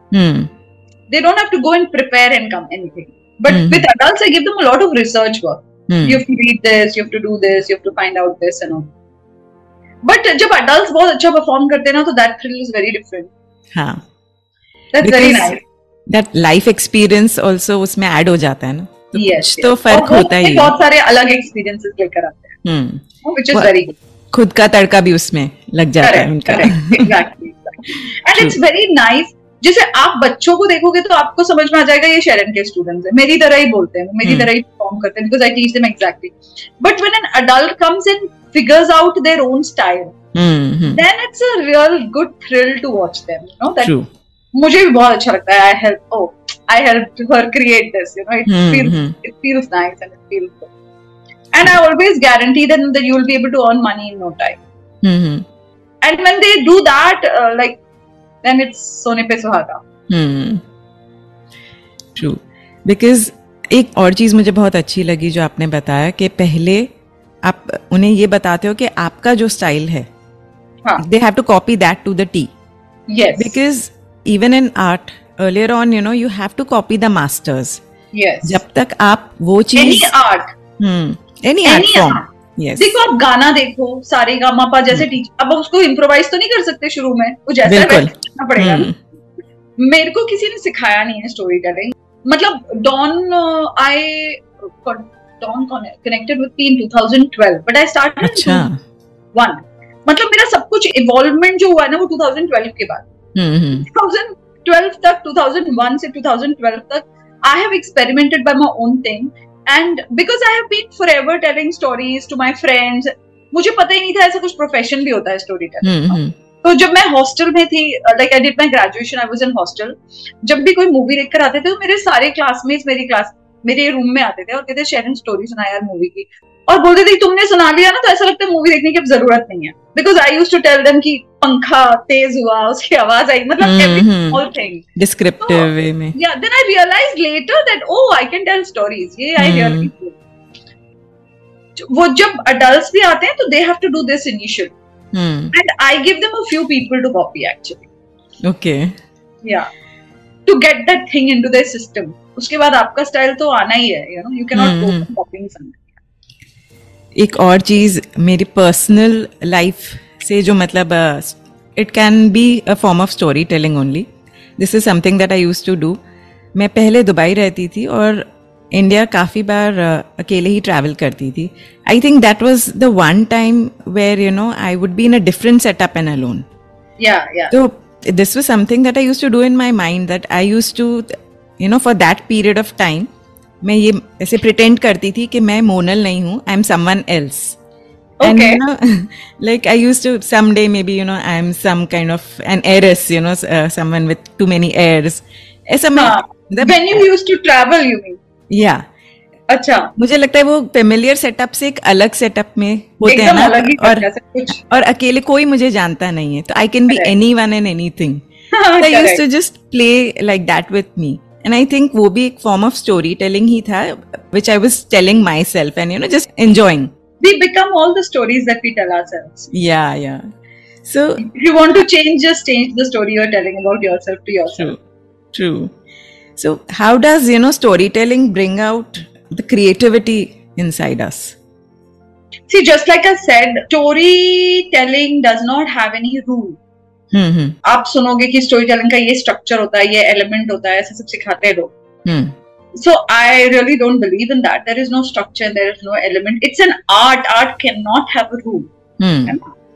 They don't have to go and prepare and come anything. But with adults, I give them a lot of research work. You have to read this, you have to do this, you have to find out this and all. But जब adults बहुत अच्छा perform करते हैं ना, तो that thrill is very different. हाँ. That's because very nice. That life experience also उसमें add हो जाता है ना. तो yes, कुछ तो फर्क होता ही है. बहुत सारे अलग experiences लेकर आते हैं. Which is very good. खुद का तड़का भी उसमें लग जाता है उनका. Exactly. And it's very nice. जैसे आप बच्चों को देखोगे तो आपको समझ में आ जाएगा ये शरण के स्टूडेंट्स हैं, मेरी तरह ही बोलते हैं, मेरी तरह ही परफॉर्म करते हैं, because I teach them exactly. But when an adult comes and figures out their own style, then it's a real good thrill to watch them. You know that. True. मुझे भी बहुत अच्छा लगता है. I helped her create this. You know, it feels nice and it feels good. And I always guarantee them that you will be able to earn money in no time. And when they do that, then it's सोने पे सुहागा. True. Because एक और चीज मुझे बहुत अच्छी लगी जो आपने बताया कि पहले आप उन्हें ये बताते हो कि आपका जो स्टाइल है, they have to copy that to the T. Yes. Because even in art, earlier on, you know, you have to copy the masters. Yes. जब तक आप वो चीज any art form. Yes. देखो आप गाना देखो, सारे गामापा जैसे टीचर, अब उसको इम्प्रोवाइज तो नहीं कर सकते शुरू में, वो जैसा है वैसा करना पड़ेगा. मेरे को किसी ने सिखाया नहीं है स्टोरी टेलिंग. मतलब Dawn connected with me in 2012, but I started in 2001. मतलब मेरा सब कुछ इवॉल्वमेंट जो हुआ है ना वो 2012 के बाद. 2012 तक, 2001 से 2012 तक I have experimented by my own thing. And because I have been forever telling stories to my friends, मुझे पता ही नहीं था ऐसा कुछ प्रोफेशन भी होता है स्टोरी टेलिंग. तो जब मैं हॉस्टल में थी, like I did my graduation, I was in hostel. जब भी कोई मूवी देखकर आते थे तो मेरे सारे क्लासमेट्स मेरे रूम में आते थे और कहते शेरन स्टोरी सुना यार मूवी की, और बोलते थे तुमने सुना लिया ना तो ऐसा लगता है मूवी देखने की अब जरूरत नहीं है. Because I used to tell them कि पंखा तेज हुआ, उसकी आवाज आई, मतलब every small thing. Descriptive way में. Yeah, then I realized later that I can tell stories. ये I really do. वो जब adults भी आते हैं तो they have to do this initially. And I give them a few people to copy actually. Okay. Yeah. To get that thing into their system. उसके बाद आपका स्टाइल तो आना ही है, you know, you cannot go from copying something. एक और चीज मेरी पर्सनल लाइफ से जो मतलब it can be a form of story telling only. This is something that I used to do. मैं पहले दुबई रहती थी और इंडिया काफ़ी बार अकेले ही ट्रैवल करती थी. I think that was the one time where you know I would be in a different setup and alone. तो this was something that I used to do in my mind, that I used to you know for that period of time मैं ये ऐसे pretend करती थी कि मैं मोनल नहीं हूँ, I am someone else. And you know, like I used to someday maybe you know I am some kind of an heiress, you know, someone with too many heirs. ऐसा मैं when you used to travel, you mean? Yeah. अच्छा. मुझे लगता है वो familiar setup से एक अलग setup में होते हैं ना, और अकेले कोई मुझे जानता नहीं है, तो I can be anyone and anything. So I used to just play like that with me. And I think वो भी एक form of storytelling ही था, which I was telling myself and you know just enjoying. We become all the stories that we tell ourselves. Yeah. So if you want to change, just change the story you're telling about yourself to yourself. True. So how does, storytelling bring out the creativity inside us? See, just like I said, storytelling does not have any rule. आप सुनोगे कि story telling का ये structure होता है, ये element होता है, ऐसे सब सिखाते हैं लोग. So I really don't believe in that. There is no structure, there is no element. It's an art. Art cannot have a rule.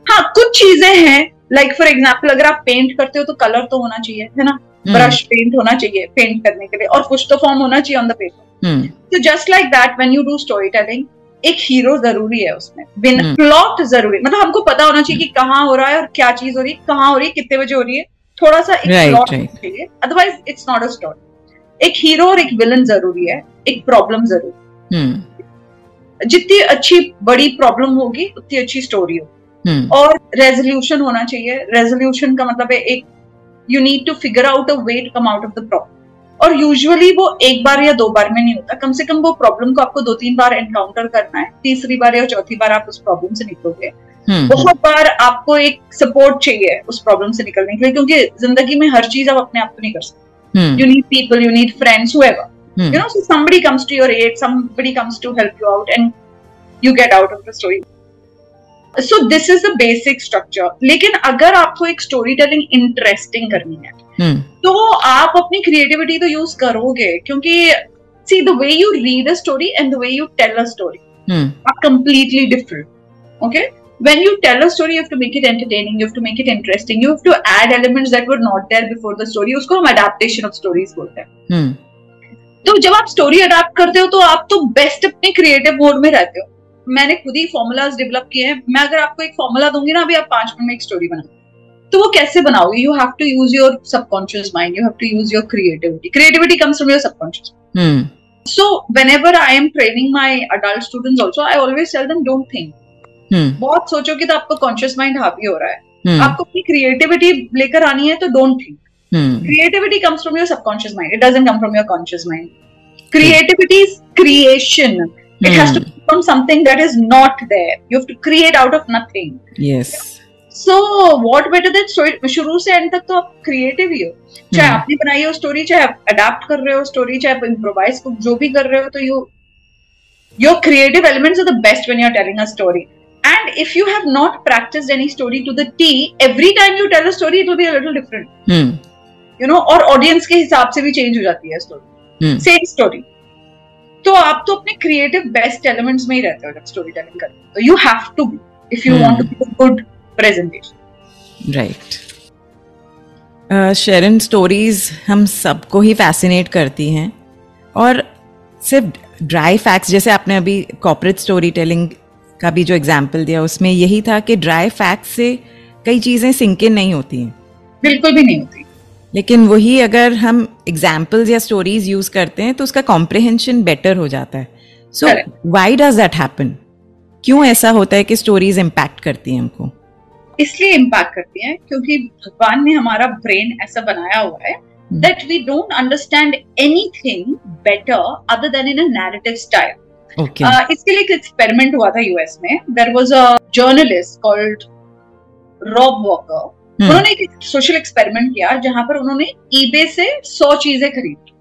हाँ, कुछ चीजें हैं, like for example, अगर आप पेंट करते हो तो कलर तो होना चाहिए, है ना? ब्रश पेंट होना चाहिए पेंट करने के लिए, और कुछ तो फॉर्म होना चाहिए on the paper. So just like that, when you do storytelling, एक हीरो जरूरी है उसमें, बिना प्लॉट जरूरी, मतलब हमको पता होना चाहिए कि कहाँ हो रहा है और क्या चीज हो रही है, कहाँ हो रही है, कितने बजे हो रही है, थोड़ा सा एक प्लॉट चाहिए, otherwise it's not a story. एक हीरो और एक विलन जरूरी है, एक प्रॉब्लम जरूरी. जितनी अच्छी बड़ी प्रॉब्लम होगी उतनी अच्छी स्टोरी होगी. और रेजोल्यूशन होना चाहिए. रेजोल्यूशन का मतलब है एक, you need to figure out a way to come out of the problem. और यूजुअली वो एक बार या दो बार में नहीं होता, कम से कम वो प्रॉब्लम को आपको 2-3 बार एनकाउंटर करना है, तीसरी बार या चौथी बार आप उस प्रॉब्लम से निकलोगे. बहुत बार आपको एक सपोर्ट चाहिए उस प्रॉब्लम से निकलने के लिए, क्योंकि जिंदगी में हर चीज आप अपने आप तो नहीं कर सकते. You need people, you need friends, whoever. So somebody comes to your aid, somebody comes to help you out, and you get out of the story. So this is the basic structure. लेकिन अगर आपको एक story telling interesting करनी है, तो आप अपनी creativity तो यूज करोगे, क्योंकि see the way you read a story and the way you tell a story are completely different. Okay? When you tell a story, you have to make it entertaining, you have to make it interesting, you have to add elements that were not there before the story. उसको हम adaptation of stories बोलते हैं. तो जब आप story adapt करते हो तो आप तो बेस्ट अपने क्रिएटिव मोड में रहते हो. मैंने खुद ही फॉर्मूलाज डेवलप किए हैं. मैं अगर आपको एक फॉर्मूला दूंगी ना, अभी आप 5 मिनट में एक स्टोरी बनाओ, तो वो कैसे बनाओगे? You have to use your subconscious mind, you have to use your creativity. Creativity comes from your subconscious. So whenever I am training my adult students also, I always tell them don't think. बहुत सोचोगे तो आपको conscious mind हावी हो रहा है. आपको अपनी क्रिएटिविटी लेकर आनी है तो don't think. Creativity comes from your subconscious mind, it doesn't come from your conscious mind. Creativity is creation. It has to come from something that is not there. You have to create out of nothing. Yes. So what better than शुरू से and तक तो आप creative ही हो. चाहे आपने बनाई हो स्टोरी, चाहे आप अडैप्ट कर रहे हो स्टोरी, चाहे आप इम्प्रोवाइज जो भी कर रहे हो, तो your creative elements are the best when you are telling a story. And if you have not practiced any story to the T, every time you tell a story, it will be a little different. और audience के हिसाब से भी change हो जाती है story. Same story. तो आप तो अपने creative best elements में ही रहते हो जब story telling करते हो. तो you have to be, if you want to be a good presentation. Right. Sharon, stories हम सबको ही fascinate करती हैं, और सिर्फ dry facts, जैसे आपने अभी corporate storytelling का भी जो एग्जाम्पल दिया, उसमें यही था कि ड्राई फैक्ट से कई चीजें सिंक इन नहीं होती हैं. बिल्कुल भी नहीं होती. लेकिन वही अगर हम एग्जाम्पल्स या स्टोरीज यूज करते हैं तो उसका कॉम्प्रिहेंशन बेटर हो जाता है. So why does that happen? क्यों ऐसा होता है कि स्टोरीज इम्पैक्ट करती हैं हमको? इसलिए इम्पैक्ट करती हैं क्योंकि भगवान ने हमारा ब्रेन ऐसा बनाया हुआ है that we don't understand anything better other than in a narrative style. Okay. इसके लिए एक एक्सपेरिमेंट हुआ था यूएस में. There was a journalist called Rob Walker. उन्होंने एक सोशल एक्सपेरिमेंट किया जहां पर उन्होंने ईबे से 100 चीजें खरीदी.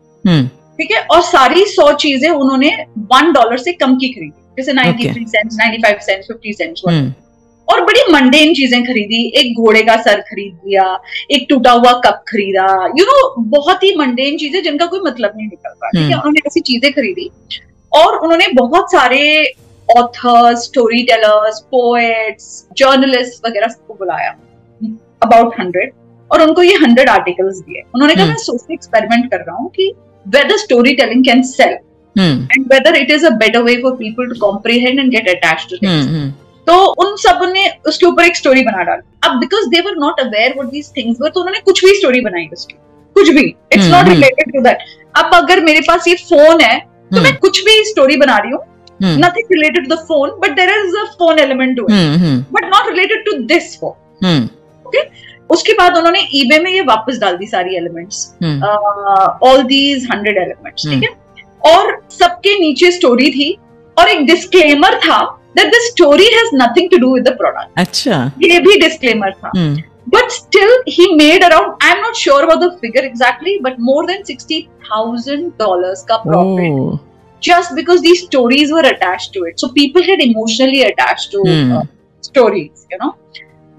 ठीक है, और सारी 100 चीजें उन्होंने $1 से कम की खरीदी, जैसे 93 सेंट्स, 95 सेंट्स, 50 सेंट्स. और बड़ी मंडेन चीजें खरीदी. एक घोड़े का सर खरीद लिया, एक टूटा हुआ कप खरीदा, बहुत ही मंडेन चीजें जिनका कोई मतलब नहीं निकल रहा. ठीक है, उन्होंने ऐसी चीजें खरीदी और उन्होंने बहुत सारे authors, story tellers, poets, journalist वगैरह सबको बुलाया, अबाउट 100, और उनको ये 100 आर्टिकल्स दिए. उन्होंने कहा मैं सोशल एक्सपेरिमेंट कर रहा हूँ कि whether storytelling can sell and whether it is a better way for people to comprehend and get attached to things. तो उन सब ने उसके ऊपर एक स्टोरी बना डाली. अब because they were not aware what these things were, तो उन्होंने कुछ भी स्टोरी बनाई उसकी, कुछ भी. It's not related to that. अब अगर मेरे पास ये फोन है तो मैं कुछ भी स्टोरी बना रही हूँ, nothing related to the phone, but there is a phone element to it, but not related to this phone. Okay? उसके बाद उन्होंने eBay में ये वापस डाल दी सारी एलिमेंट्स, all these 100 elements. ठीक है, और सबके नीचे स्टोरी थी और एक डिस्क्लेमर था that the story has nothing to do with the product. अच्छा, ये भी disclaimer था. But still, he made around, I'm not sure about the figure exactly, but more than $60,000 का profit. Oh. Just because these stories were attached to it. So people get emotionally attached to stories, you know.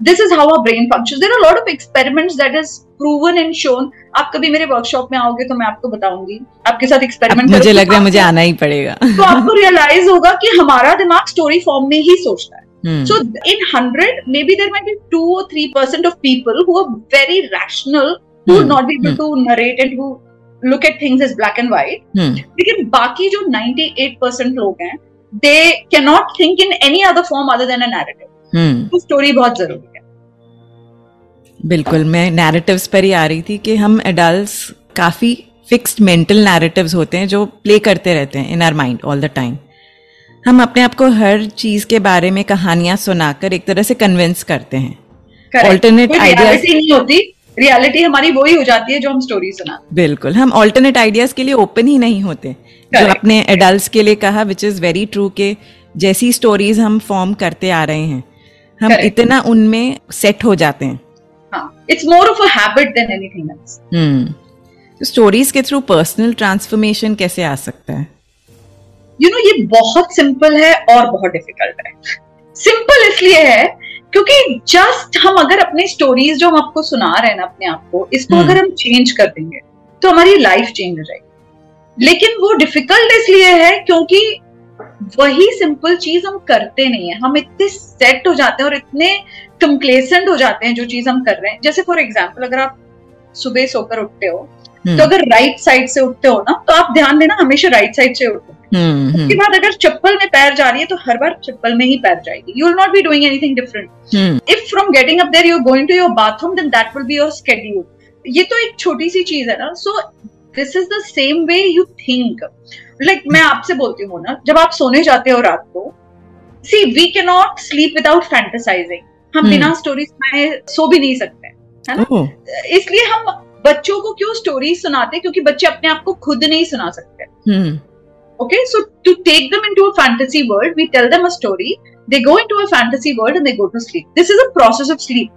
This is how our brain functions. There are a lot of experiments that is proven and shown. आप कभी मेरे workshop में आओगे तो मैं आपको बताऊंगी, आपके साथ एक्सपेरिमेंट मुझे लग रहा है मुझे आना ही पड़ेगा. तो आपको रियलाइज होगा कि हमारा दिमाग स्टोरी फॉर्म में ही सोचता है. So in 100, maybe there might be 2 or 3% of people who are very rational, who would not be able to narrate and who look at things as black and white. लेकिन बाकी जो 98% लोग हैं, they cannot think in any other form other than a narrative. तो story बहुत जरूरी है. बिल्कुल, मैं नैरेटिव्स पर ही आ रही थी कि हम एडल्ट्स काफी फिक्स्ड मेंटल नैरेटिव्स होते हैं जो प्ले करते रहते हैं in our mind all the time. हम अपने आप को हर चीज के बारे में कहानियां सुनाकर एक तरह से कन्विंस करते हैं. ऑल्टरनेट आइडियाज नहीं होती, रियलिटी हमारी वही हो जाती है जो हम स्टोरी सुना. बिल्कुल, हम ऑल्टरनेट आइडियाज के लिए ओपन ही नहीं होते. जो अपने एडल्ट्स के लिए कहा, विच इज वेरी ट्रू, के जैसी स्टोरीज हम फॉर्म करते आ रहे हैं, हम इतना उनमें सेट हो जाते हैं. It's more of a habit than anything else. Stories के थ्रू पर्सनल ट्रांसफॉर्मेशन कैसे आ सकता है? You know, ये बहुत सिंपल है और बहुत डिफिकल्ट है. सिंपल इसलिए है क्योंकि जस्ट हम अगर अपने स्टोरीज जो हम आपको सुना रहे हैं ना अपने आप को, इसको अगर हम चेंज कर देंगे तो हमारी लाइफ चेंज हो जाएगी. लेकिन वो डिफिकल्ट इसलिए है क्योंकि वही सिंपल चीज हम करते नहीं है. हम इतने सेट हो जाते हैं और इतने कंप्लेसेंट हो जाते हैं जो चीज हम कर रहे हैं. जैसे फॉर एग्जाम्पल, अगर आप सुबह सोकर उठते हो तो अगर राइट साइड से उठते हो ना, तो आप ध्यान देना हमेशा राइट साइड से उठो. उसके बाद अगर चप्पल में पैर जा रही है तो हर बार चप्पल में ही पैर जाएगी. You will not be doing anything different. If from getting up there you are going to your bathroom, then that will be your schedule. ये तो एक छोटी सी चीज है ना. So this is the same way you think. Like मैं आपसे बोलती हूँ ना, जब आप सोने जाते हो रात को, see we cannot sleep without fantasising. हम बिना स्टोरी सुनाए सो भी नहीं सकते, है ना. इसलिए हम बच्चों को क्यों स्टोरी सुनाते, क्योंकि बच्चे अपने आप को खुद नहीं सुना सकते. Okay, so to take them into a fantasy world, we tell them a story, they go into a fantasy world and they go to sleep. This is a process of sleep,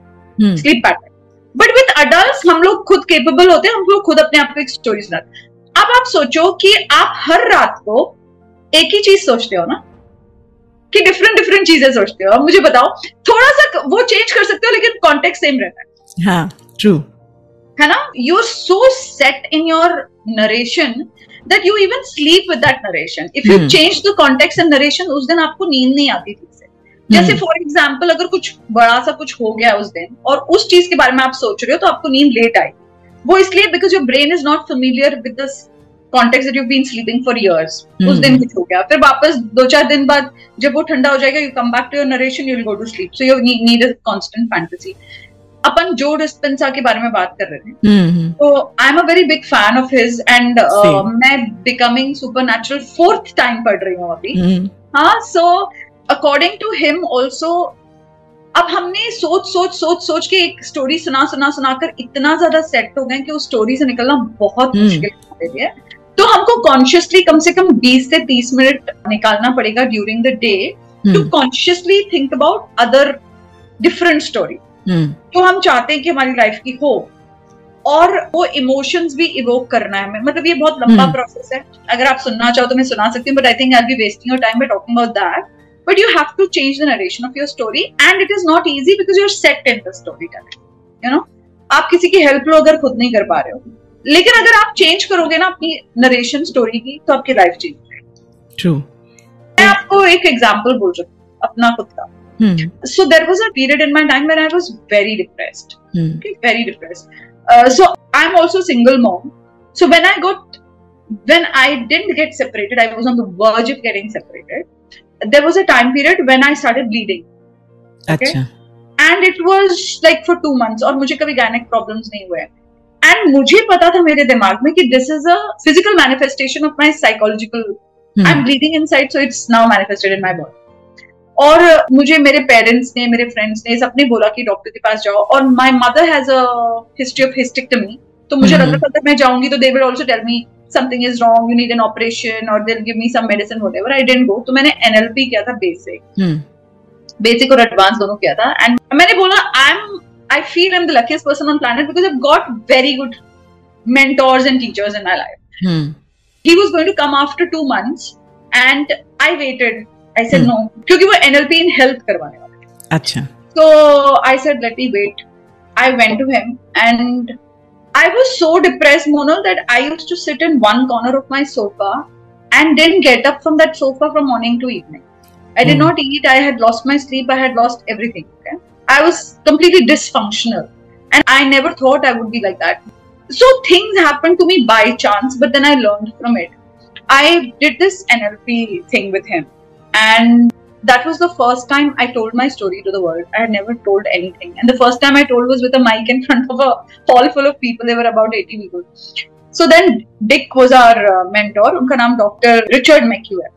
sleep pattern. But with adults, हम लोग खुद capable होते हैं, हम लोग खुद अपने आप को एक स्टोरी सुनाते हैं. अब आप सोचो कि आप हर रात को एक ही चीज सोचते हो ना, कि डिफरेंट चीजें सोचते हो. अब मुझे बताओ, थोड़ा सा वो चेंज कर सकते हो लेकिन कॉन्टेक्स्ट सेम रहता है. हाँ, ट्रू है ना. You are so set in your narration that you even sleep with that narration. If you change the context and narration, उस दिन आपको नींद नहीं आती ठीक से. जैसे फॉर एग्जाम्पल, अगर कुछ बड़ा सा कुछ हो गया उस दिन और उस चीज के बारे में आप सोच रहे हो तो आपको नींद लेट आएगी. वो इसलिए because your brain is not familiar with the context that you have been sleeping for years. उस दिन कुछ हो गया, फिर वापस 2-4 दिन बाद जब वो ठंडा हो जाएगा, you come back to your narration, you will go to sleep. So you need a constant fantasy. अपन जो डिस्पेंसा के बारे में बात कर रहे थे, तो I am a very big fan of his and मैं बिकमिंग सुपरनैचुरल 4th टाइम पढ़ रही हूँ अभी. हाँ, so according to him also, अब हमने सोच के एक स्टोरी सुनाकर इतना ज्यादा सेट हो गए कि उस स्टोरी से निकलना बहुत मुश्किल है. तो हमको कॉन्शियसली कम से कम 20 से 30 मिनट निकालना पड़ेगा during the day to consciously think about other different story तो हम चाहते हैं कि हमारी लाइफ की हो, और वो इमोशंस भी इवोक करना है. मतलब ये बहुत लंबा प्रोसेस है. अगर आप सुनना चाहो तो मैं सुना सकती हूँ, but I think I will be wasting your time by talking about that. But you have to change the narration of your story and it is not easy because you are set in the story telling. You know, आप किसी की help लो अगर खुद नहीं कर पा रहे हो, लेकिन अगर आप चेंज करोगे ना अपनी नरेशन स्टोरी की, तो आपकी लाइफ चेंज हो जाएगी. ट्रू. मैं आपको एक एग्जाम्पल बोल सकती हूँ अपना खुद का. So there was a period in my time when I was very depressed. Okay, very depressed. So I'm also single mom. So when I didn't get separated, I was on the verge of getting separated. There was a time period when I started bleeding. Okay? And it was like for 2 months. और मुझे कभी gynec problems नहीं हुए. And मुझे पता था मेरे दिमाग में कि this is a physical manifestation of my psychological. I'm bleeding inside, so it's now manifested in my body. और मुझे मेरे पेरेंट्स ने, मेरे फ्रेंड्स ने, सबने बोला कि डॉक्टर के पास जाओ. और my mother has a history of hysterectomy, तो मुझे लगता था मैं जाऊंगी तो they will also tell me something is wrong, you need an operation or they'll give me some medicine, whatever. I didn't go. तो मैंने NLP किया था basic और advanced दोनों किया था. And मैंने बोला I feel I'm the luckiest person on planet because I've got very good mentors and teachers in my life. He was going to come after 2 months and I waited. I said no, क्योंकि वो NLP in health करवाने वाले थे. अच्छा. So I said let me wait. I went to him and I was so depressed, Monal, that I used to sit in one corner of my sofa and didn't get up from that sofa from morning to evening. I did not eat. I had lost my sleep. I had lost everything. Okay? I was completely dysfunctional and I never thought I would be like that. So things happened to me by chance, but then I learned from it. I did this NLP thing with him and that was the first time I told my story to the world. I had never told anything. And the first time I told was with a mic in front of a hall full of people. There were about 80 people. So then Dick was our mentor. Unka naam Dr. Richard McEwen.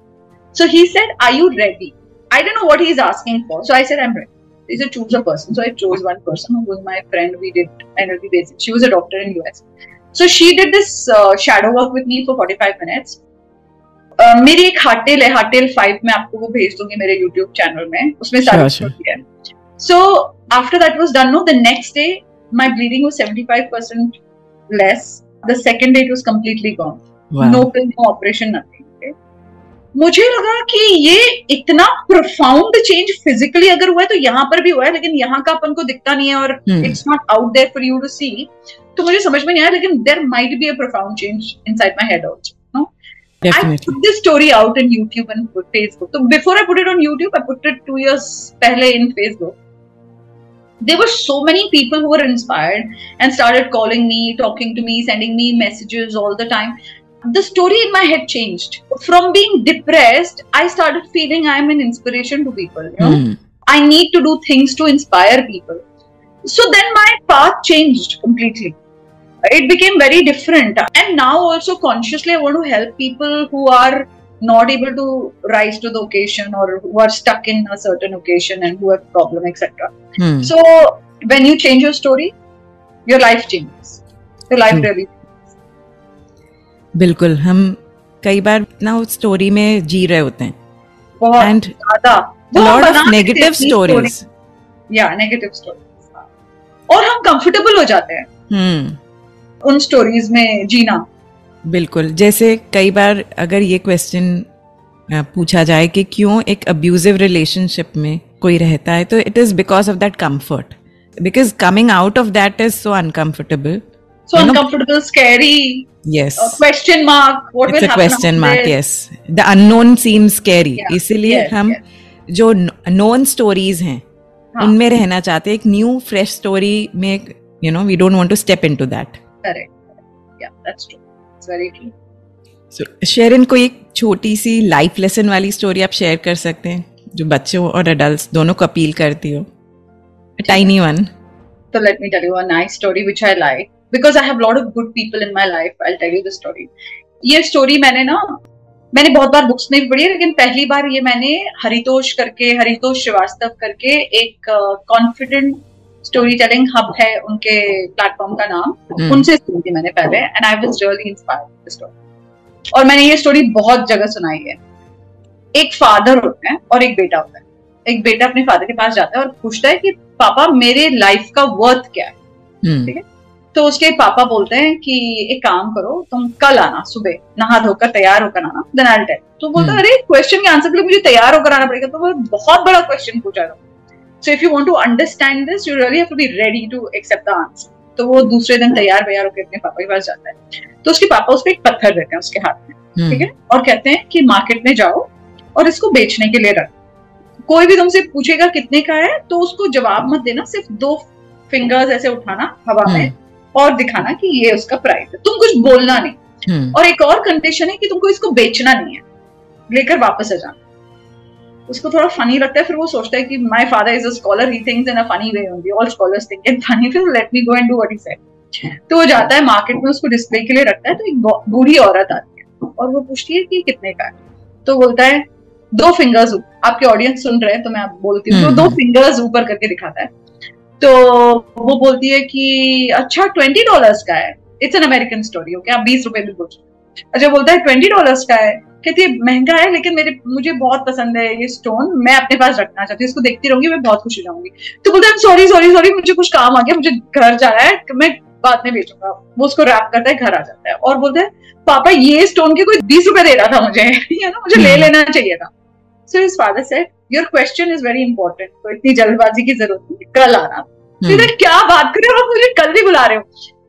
So he said, are you ready? I don't know what he's asking for. So I said, I'm ready. He said, choose a person. So I chose one person who was my friend. We did NLP basics. She was a doctor in US. So she did this shadow work with me for 45 minutes. मेरी एक हार्टेल है, हार्टेल 5 में आपको वो भेज दूंगी मेरे YouTube channel में, उसमें सारी स्टोरी है. So after that was done, no, the next day my bleeding was 75% less. The second day it was completely gone. Wow. No pill, no operation, nothing. Okay? मुझे लगा कि ये इतना profound change physically अगर हुआ है तो यहाँ पर भी हुआ है, लेकिन यहाँ का अपन को दिखता नहीं है और it's not out there for you to see. तो मुझे समझ में नहीं आया, लेकिन there might be a profound change inside my head also. Definitely. I put this story out in YouTube and Facebook. So before I put it on YouTube, I put it 2 years pehle in Facebook. There were so many people who were inspired and started calling me, talking to me, sending me messages all the time. The story in my head changed. From being depressed, I started feeling I am an inspiration to people. You know? I need to do things to inspire people. So then my path changed completely. It became very different, and now also consciously I want to help people who are not able to rise to the occasion or who are stuck in a certain occasion and who have problem, etc. So when you change your story, your life changes. Your life really changes. बिल्कुल, हम कई बार ना उस story में जी रहे होते हैं. बहुत ज़्यादा. lot of negative stories. Yeah, negative stories. और हम comfortable हो जाते हैं. उन स्टोरीज में जीना. बिल्कुल. जैसे कई बार अगर ये क्वेश्चन पूछा जाए कि क्यों एक अब्यूजिव रिलेशनशिप में कोई रहता है, तो it is because of that comfort, because coming out of that is so uncomfortable, scary. Yes. Question mark. What will happen? It's a question mark. Yes. The unknown seems scary. इसीलिए हम जो known stories हैं उनमें रहना चाहते हैं. एक new fresh story में we don't want to step into that. Correct. Yeah, that's true. It's very true. So, Sherin, कोई एक छोटी सी लाइफ लेसन वाली स्टोरी आप शेयर कर सकते हैं जो बच्चों और एडल्ट्स दोनों को अपील करती हो? A tiny one. So let me tell you a nice story which I like because I have a lot of good people in my life. I'll tell you the story. ये story मैंने बहुत बार books में भी पढ़ी है, लेकिन पहली बार ये मैंने हरितोष श्रीवास्तव करके एक कॉन्फिडेंट स्टोरी टेलिंग हब है उनके प्लेटफॉर्म का नाम, उनसे सुनी थी मैंने पहले and I was really inspired by the story. और मैंने ये स्टोरी बहुत जगह सुनाई है. एक फादर होता है और एक बेटा होता है. एक बेटा अपने फादर के पास जाता है और पूछता है कि पापा मेरे लाइफ का वर्थ क्या है. ठीक है. तो उसके पापा बोलते हैं कि एक काम करो, तुम कल आना सुबह, नहा धोकर तैयार होकर आना, देन आई विल टेल. तो बोलता है अरे क्वेश्चन के आंसर के लिए मुझे तैयार होकर आना पड़ेगा. तो वो बहुत बड़ा क्वेश्चन पूछा था. So if you want to understand this, you really have to be ready to accept the answer. तो वो दूसरे दिन तैयार होकर अपने पापा के पास जाता है. तो उसके पापा उसको एक पत्थर देते हैं उसके हाथ में, ठीक है, और कहते हैं कि मार्केट में जाओ और इसको बेचने के लिए रख. कोई भी तुमसे पूछेगा कितने का है तो उसको जवाब मत देना, सिर्फ 2 फिंगर्स ऐसे उठाना हवा में और दिखाना कि ये उसका प्राइस है. तुम कुछ बोलना नहीं. और एक और कंडीशन है कि तुमको इसको बेचना नहीं है, लेकर वापस आ जाना. उसको थोड़ा फनी लगता है, फिर वो सोचता है कि my father is a scholar, he thinks in a funny way only, all scholars think in funny, फिर let me go and do what he said. तो वो जाता है मार्केट में, उसको डिस्प्ले के लिए रखता है. तो एक बूढ़ी औरत आती है और वो पूछती है कि कितने का है. तो बोलता है 2 फिंगर्स. आपके ऑडियंस सुन रहे हैं तो मैं आप बोलती हूँ. तो 2 फिंगर्स ऊपर करके दिखाता है. तो वो बोलती है कि अच्छा $20 का है. It's an American story. Okay, आप 20 रुपए भी बोल सकते. अच्छा बोलता है $20 का है। कहती है महंगा है लेकिन मुझे बहुत पसंद है ये स्टोन, मैं अपने पास रखना चाहती हूँ, इसको देखती रहूंगी, मैं बहुत खुश हो जाऊंगी। तो बोलता है सॉरी सॉरी सॉरी, मुझे कुछ काम आ गया, मुझे घर जाना है, मैं बाद में बेचूंगा। वो उसको रैप करता है, घर आ जाता है और बोलता है पापा ये स्टोन के कोई 20 रुपए दे रहा था मुझे, है ना, मुझे ले लेना चाहिए था। So his father said your question is very important, तो इतनी जल्दबाजी की जरूरत नहीं, कल आना। क्या बात कर रहे हो, मुझे कल भी बुला रहे हो।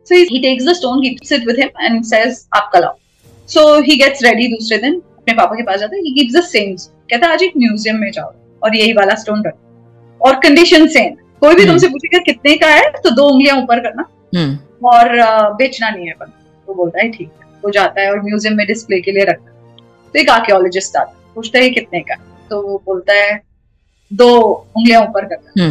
So he takes the stone, keeps it with him and says आप कल आओ। सो ही गेट्स रेडी, दूसरे दिन अपने पापा के पास जाता है, ही कीप्स द सेम, कहता है आज एक म्यूजियम में जाओ और यही वाला स्टोन रखो और कंडीशन सेम, कोई भी तुमसे पूछेगा कितने का है तो 2 उंगलियां ऊपर करना और बेचना नहीं है। वो बोलता है ठीक है। वो जाता है और म्यूजियम में डिस्प्ले के लिए रखता है। तो एक आर्कियोलॉजिस्ट आता है, पूछता है कितने का, तो वो बोलता है 2 उंगलियां ऊपर करना।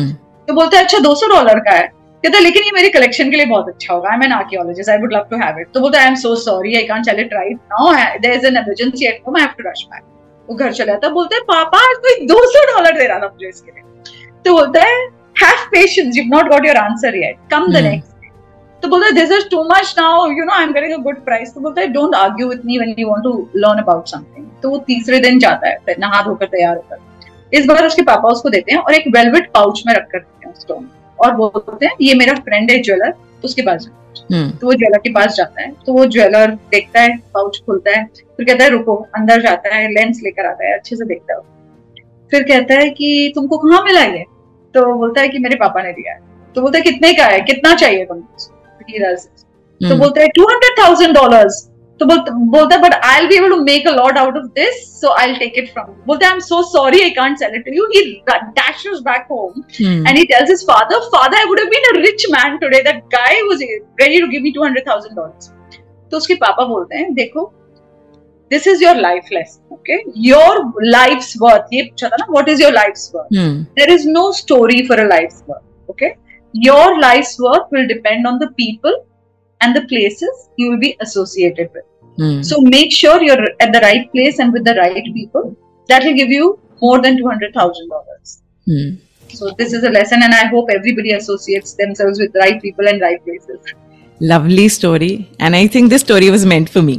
तो बोलता है अच्छा $200 का है। कहता है लेकिन ये मेरी कलेक्शन के लिए बहुत अच्छा होगा, I am an archaeologist, I would love to have it. तो बोलता है I am so sorry, I can't sell it right now, there is an emergency at home, I have to rush back. वो घर चला जाता है, बोलता है पापा कोई $200 दे रहा था मुझे इसके लिए। तो बोलता है have patience, you have not got your answer yet, come the next. तो बोलता है this is too much now, you know I am getting a good price. तो बोलता है don't argue with me when you want to learn about something. तो वो तीसरे दिन जाता है, फिर नहा धोकर तैयार होकर। इस बार उसके पापा उसको देते हैं और एक वेलवेट पाउच में रखकर देते हैं स्टोन, और बोलते हैं ये मेरा फ्रेंड है ज्वेलर, उसके पास जाओ। तो वो ज्वेलर के पास जाता है, तो वो ज्वेलर देखता है, पाउच खोलता है, फिर कहता है रुको, अंदर जाता है, लेंस लेकर आता है, अच्छे से देखता है, फिर कहता है कि तुमको कहाँ मिला ये? तो बोलता है कि मेरे पापा ने दिया है। तो बोलता है कितने का है, कितना चाहिए तुमको? तो बोलता है $200,000। तो बोलता है but I will be able to make a lot out of this, so I will take it from you. बोलता है I am so sorry, I can't sell it to you. He dashes back home and he tells his father, I would have been a rich man today, that guy was ready to give me $200,000। तो उसके पापा बोलते हैं देखो, this is your life lesson, okay, your life's worth। ये पूछा था ना, what is your life's worth? There is no story for a life's worth, okay, your life's worth will depend on the people and the places you will be associated with. So make sure you're at the right place and with the right people. That will give you more than $200,000. So this is a lesson, and I hope everybody associates themselves with right people and right places. Lovely story, and I think this story was meant for me.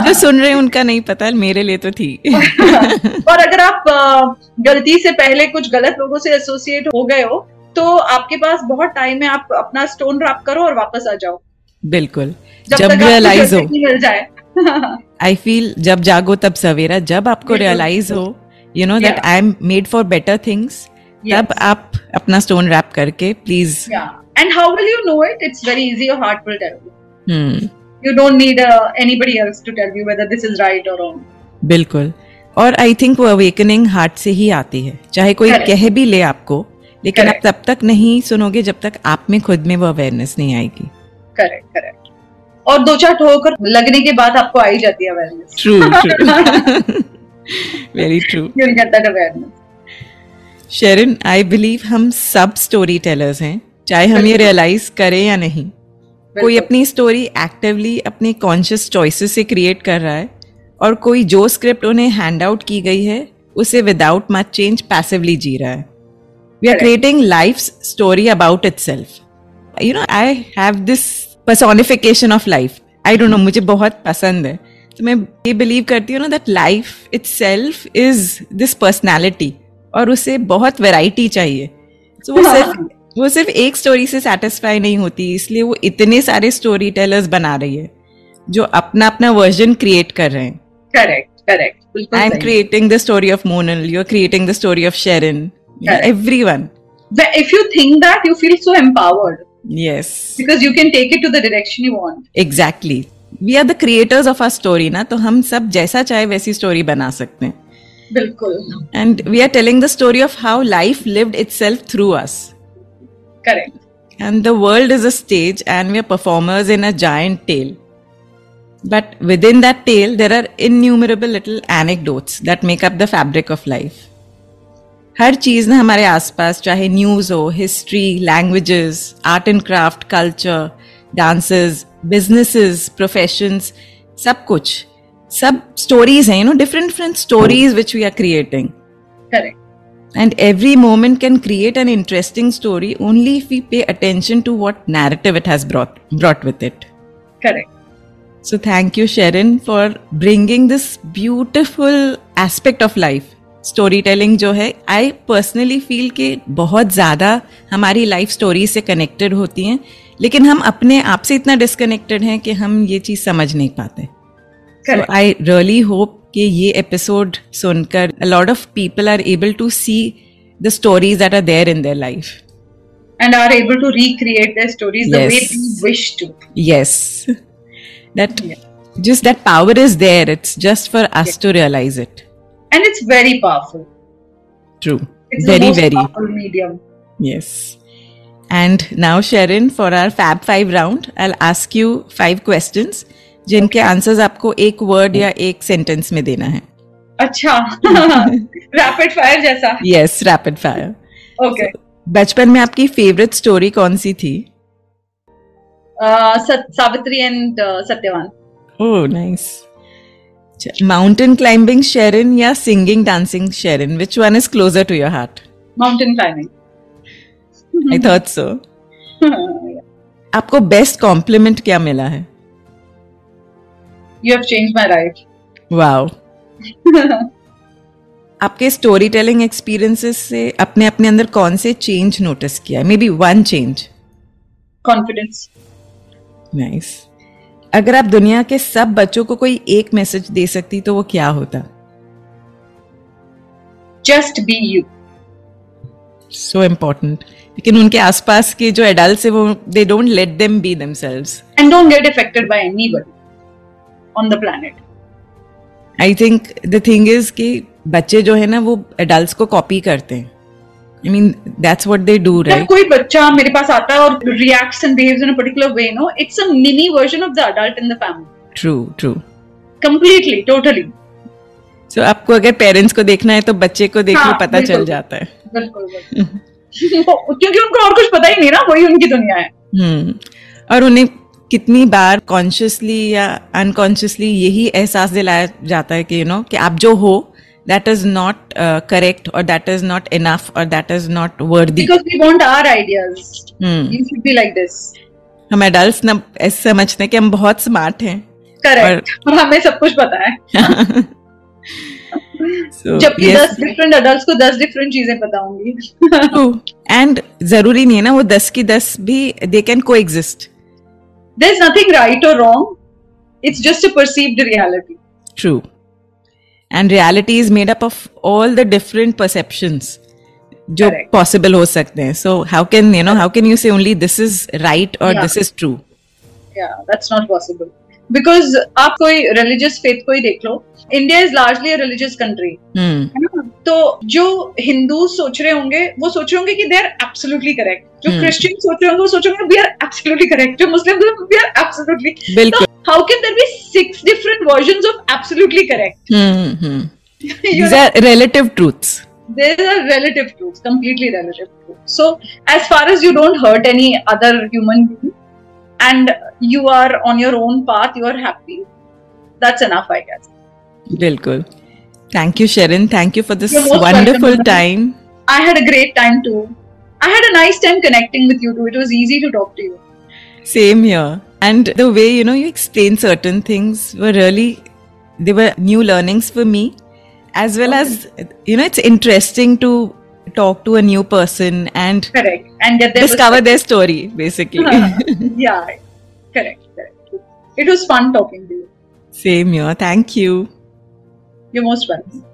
जो सुन रहे हैं उनका नहीं पता, मेरे लिए तो थी। और अगर आप गलती से पहले कुछ गलत लोगों से एसोसिएट हो गए हो तो आपके पास बहुत टाइम है, आप अपना स्टोन रैप करो और वापस आ जाओ। बिल्कुल, जब रियलाइज हो, मिल जाए। आई फील जब जागो तब सवेरा, जब आपको रियलाइज हो you know that I am made for better things, तब आप अपना स्टोन रैप करके please. And how will you know it? It's very easy, your heart will tell you. You don't need anybody else to tell you whether this is right or wrong. बिल्कुल, और I think वो awakening heart से ही आती है, चाहे कोई कह भी ले आपको, लेकिन आप तब तक नहीं सुनोगे जब तक आप में खुद में वो अवेयरनेस नहीं आएगी। करेक्ट। और 2-4 ठोकर लगने के बाद आपको आई जाती है awareness. True very true. You'll get that awareness. Sherin, I believe हम सब स्टोरी टेलर्स हैं, चाहे हम ये रियलाइज करें या नहीं। कोई अपनी स्टोरी एक्टिवली अपने कॉन्शियस चॉइसेस से क्रिएट कर रहा है, और कोई जो स्क्रिप्ट उन्हें हैंड आउट की गई है उसे विदाउट मच चेंज पैसिवली जी रहा है। We are creating life's story about itself. You know, I have this personification of life, I don't know, मुझे बहुत पसंद है। तो मैं ये बिलीव करती हूँ ना that life itself is this personality, और उसे बहुत वैरायटी चाहिए। so वो सिर्फ एक स्टोरी से सेटिस्फाई नहीं होती, इसलिए वो इतने सारे स्टोरी टेलर्स बना रही है जो अपना अपना वर्जन क्रिएट कर रहे हैं। Correct. I am creating the story of Monal, you are creating the story of Sherin, everyone. If you think that, you feel so empowered. Yes. Because you can take it to the direction you want. Exactly. We are the creators of our story ना, तो हम सब जैसा चाहे वैसी story बना सकते हैं। बिल्कुल। And we are telling the story of how life lived itself through us. Correct. And the world is a stage and we are performers in a giant tale. But within that tale, there are innumerable little anecdotes that make up the fabric of life. हर चीज़ ना हमारे आसपास, चाहे news हो, history, languages, art and craft, culture, dances, businesses, professions, सब कुछ, सब stories हैं, different stories which we are creating. Correct. And every moment can create an interesting story only if we pay attention to what narrative it has brought with it. Correct. So thank you, Sharon, for bringing this beautiful aspect of life. Storytelling जो है, I personally feel कि बहुत ज़्यादा हमारी life story से connected होती हैं, लेकिन हम अपने आप से इतना डिस्कनेक्टेड हैं कि हम ये चीज़ समझ नहीं पाते. So I really hope कि ये एपिसोड सुनकर a lot of people are able to see the stories that are there in their life. And are able to recreate their stories the way they wish to. Yes. Just that power is there. It's just for us to realize it. And it's very powerful. True. It's very, the most very powerful medium. Yes. And now, Sharon, for our Fab 5 round, I'll ask you 5 questions जिनके answers आपको एक word या एक sentence में देना है. अच्छा. Rapid fire जैसा. Yes, rapid fire. Okay. बचपन में आपकी फेवरेट स्टोरी कौन सी थी? Savitri and Satyavan. Oh, nice. Mountain climbing Sharon या singing dancing Sharon, which one is closer to your heart? Mountain climbing. I thought so. आपको बेस्ट कॉम्प्लीमेंट क्या मिला है? You have changed my life. Wow. आपके story telling experiences से अपने अपने अंदर कौन से चेंज नोटिस किया? May be one change. Confidence. Nice. अगर आप दुनिया के सब बच्चों को कोई एक मैसेज दे सकती तो वो क्या होता? Just be you. So important. लेकिन उनके आसपास के जो एडल्ट्स है वो they don't let them be themselves and don't get affected by anybody on the planet. I think the thing is कि बच्चे जो है ना वो एडल्ट्स को कॉपी करते हैं. I mean, that's what they do, right? कोई बच्चा मेरे पास आता है और reacts and behaves in a particular way, no? It's a mini version of the adult in the family. True, true. Completely, totally. So आपको अगर पेरेंट्स को देखना है तो बच्चे को देख लो, पता चल जाता है. बिल्कुल. क्योंकि उनको और कुछ पता ही नहीं ना, वही उनकी दुनिया है. और उन्हें कितनी बार कॉन्शियसली या अनकॉन्शियसली यही एहसास दिलाया जाता है कि कि आप जो हो that is not correct or that is not enough or that is not worthy. Because we want our ideas. You should be like this. हम adults ना ऐसे समझते हैं कि हम बहुत smart हैं. Correct. और हमें सब कुछ पता है. जबकि 10 different adults को 10 different चीजें पता होंगी. True. And जरूरी नहीं है ना वो 10 की 10 भी they can coexist. There's nothing right or wrong. It's just a perceived reality. True. And reality is made up of all the different perceptions जो possible हो सकते हैं. So how can you say only this is right or this is true? Yeah, that's not possible. Because आप कोई religious faith को ही देख लो. India is largely a religious country. है ना? तो जो हिंदू सोच रहे होंगे वो सोच रहे होंगे कि they are absolutely correct. जो क्रिश्चियन सोच रहे होंगे वो सोच रहे होंगे we are absolutely correct. जो मुस्लिम we are absolutely. बिल्कुल. So how can there be 6 different versions of absolutely correct? These are relative truths. There are relative truths, completely relative truths. So as far as you don't hurt any other human being and you are on your own path, you are happy. That's enough, I guess. Bilkul. Thank you, Sharon. Thank you for this wonderful time. I had a great time too. I had a nice time connecting with you too. It was easy to talk to you. Same here. And the way, you explain certain things were really, they were new learnings for me. As well as, it's interesting to talk to a new person and correct and get discover their story, basically. Yeah, correct. It was fun talking to you. Same here. Thank you. You're most welcome.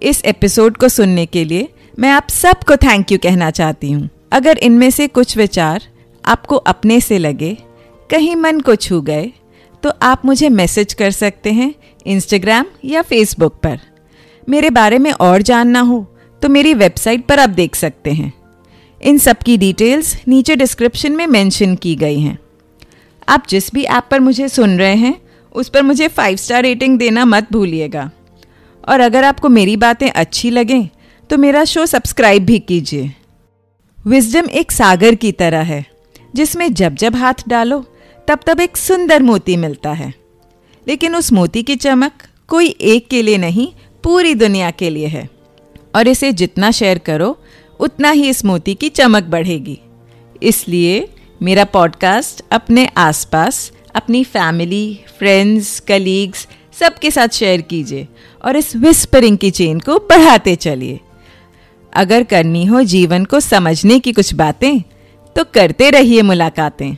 इस episode को सुनने के लिए मैं आप सबको thank you कहना चाहती हूँ. अगर इनमें से कुछ विचार आपको अपने से लगे, कहीं मन को छू गए, तो आप मुझे मैसेज कर सकते हैं इंस्टाग्राम या फेसबुक पर. मेरे बारे में और जानना हो तो मेरी वेबसाइट पर आप देख सकते हैं. इन सब की डिटेल्स नीचे डिस्क्रिप्शन में मेंशन की गई हैं. आप जिस भी ऐप पर मुझे सुन रहे हैं उस पर मुझे 5 स्टार रेटिंग देना मत भूलिएगा. और अगर आपको मेरी बातें अच्छी लगें तो मेरा शो सब्सक्राइब भी कीजिए. विजडम एक सागर की तरह है जिसमें जब जब हाथ डालो तब तब एक सुंदर मोती मिलता है. लेकिन उस मोती की चमक कोई एक के लिए नहीं, पूरी दुनिया के लिए है. और इसे जितना शेयर करो उतना ही इस मोती की चमक बढ़ेगी. इसलिए मेरा पॉडकास्ट अपने आसपास अपनी फैमिली, फ्रेंड्स, कलीग्स सबके साथ शेयर कीजिए और इस विस्परिंग की चेन को बढ़ाते चलिए। अगर करनी हो जीवन को समझने की कुछ बातें तो करते रहिए मुलाकातें।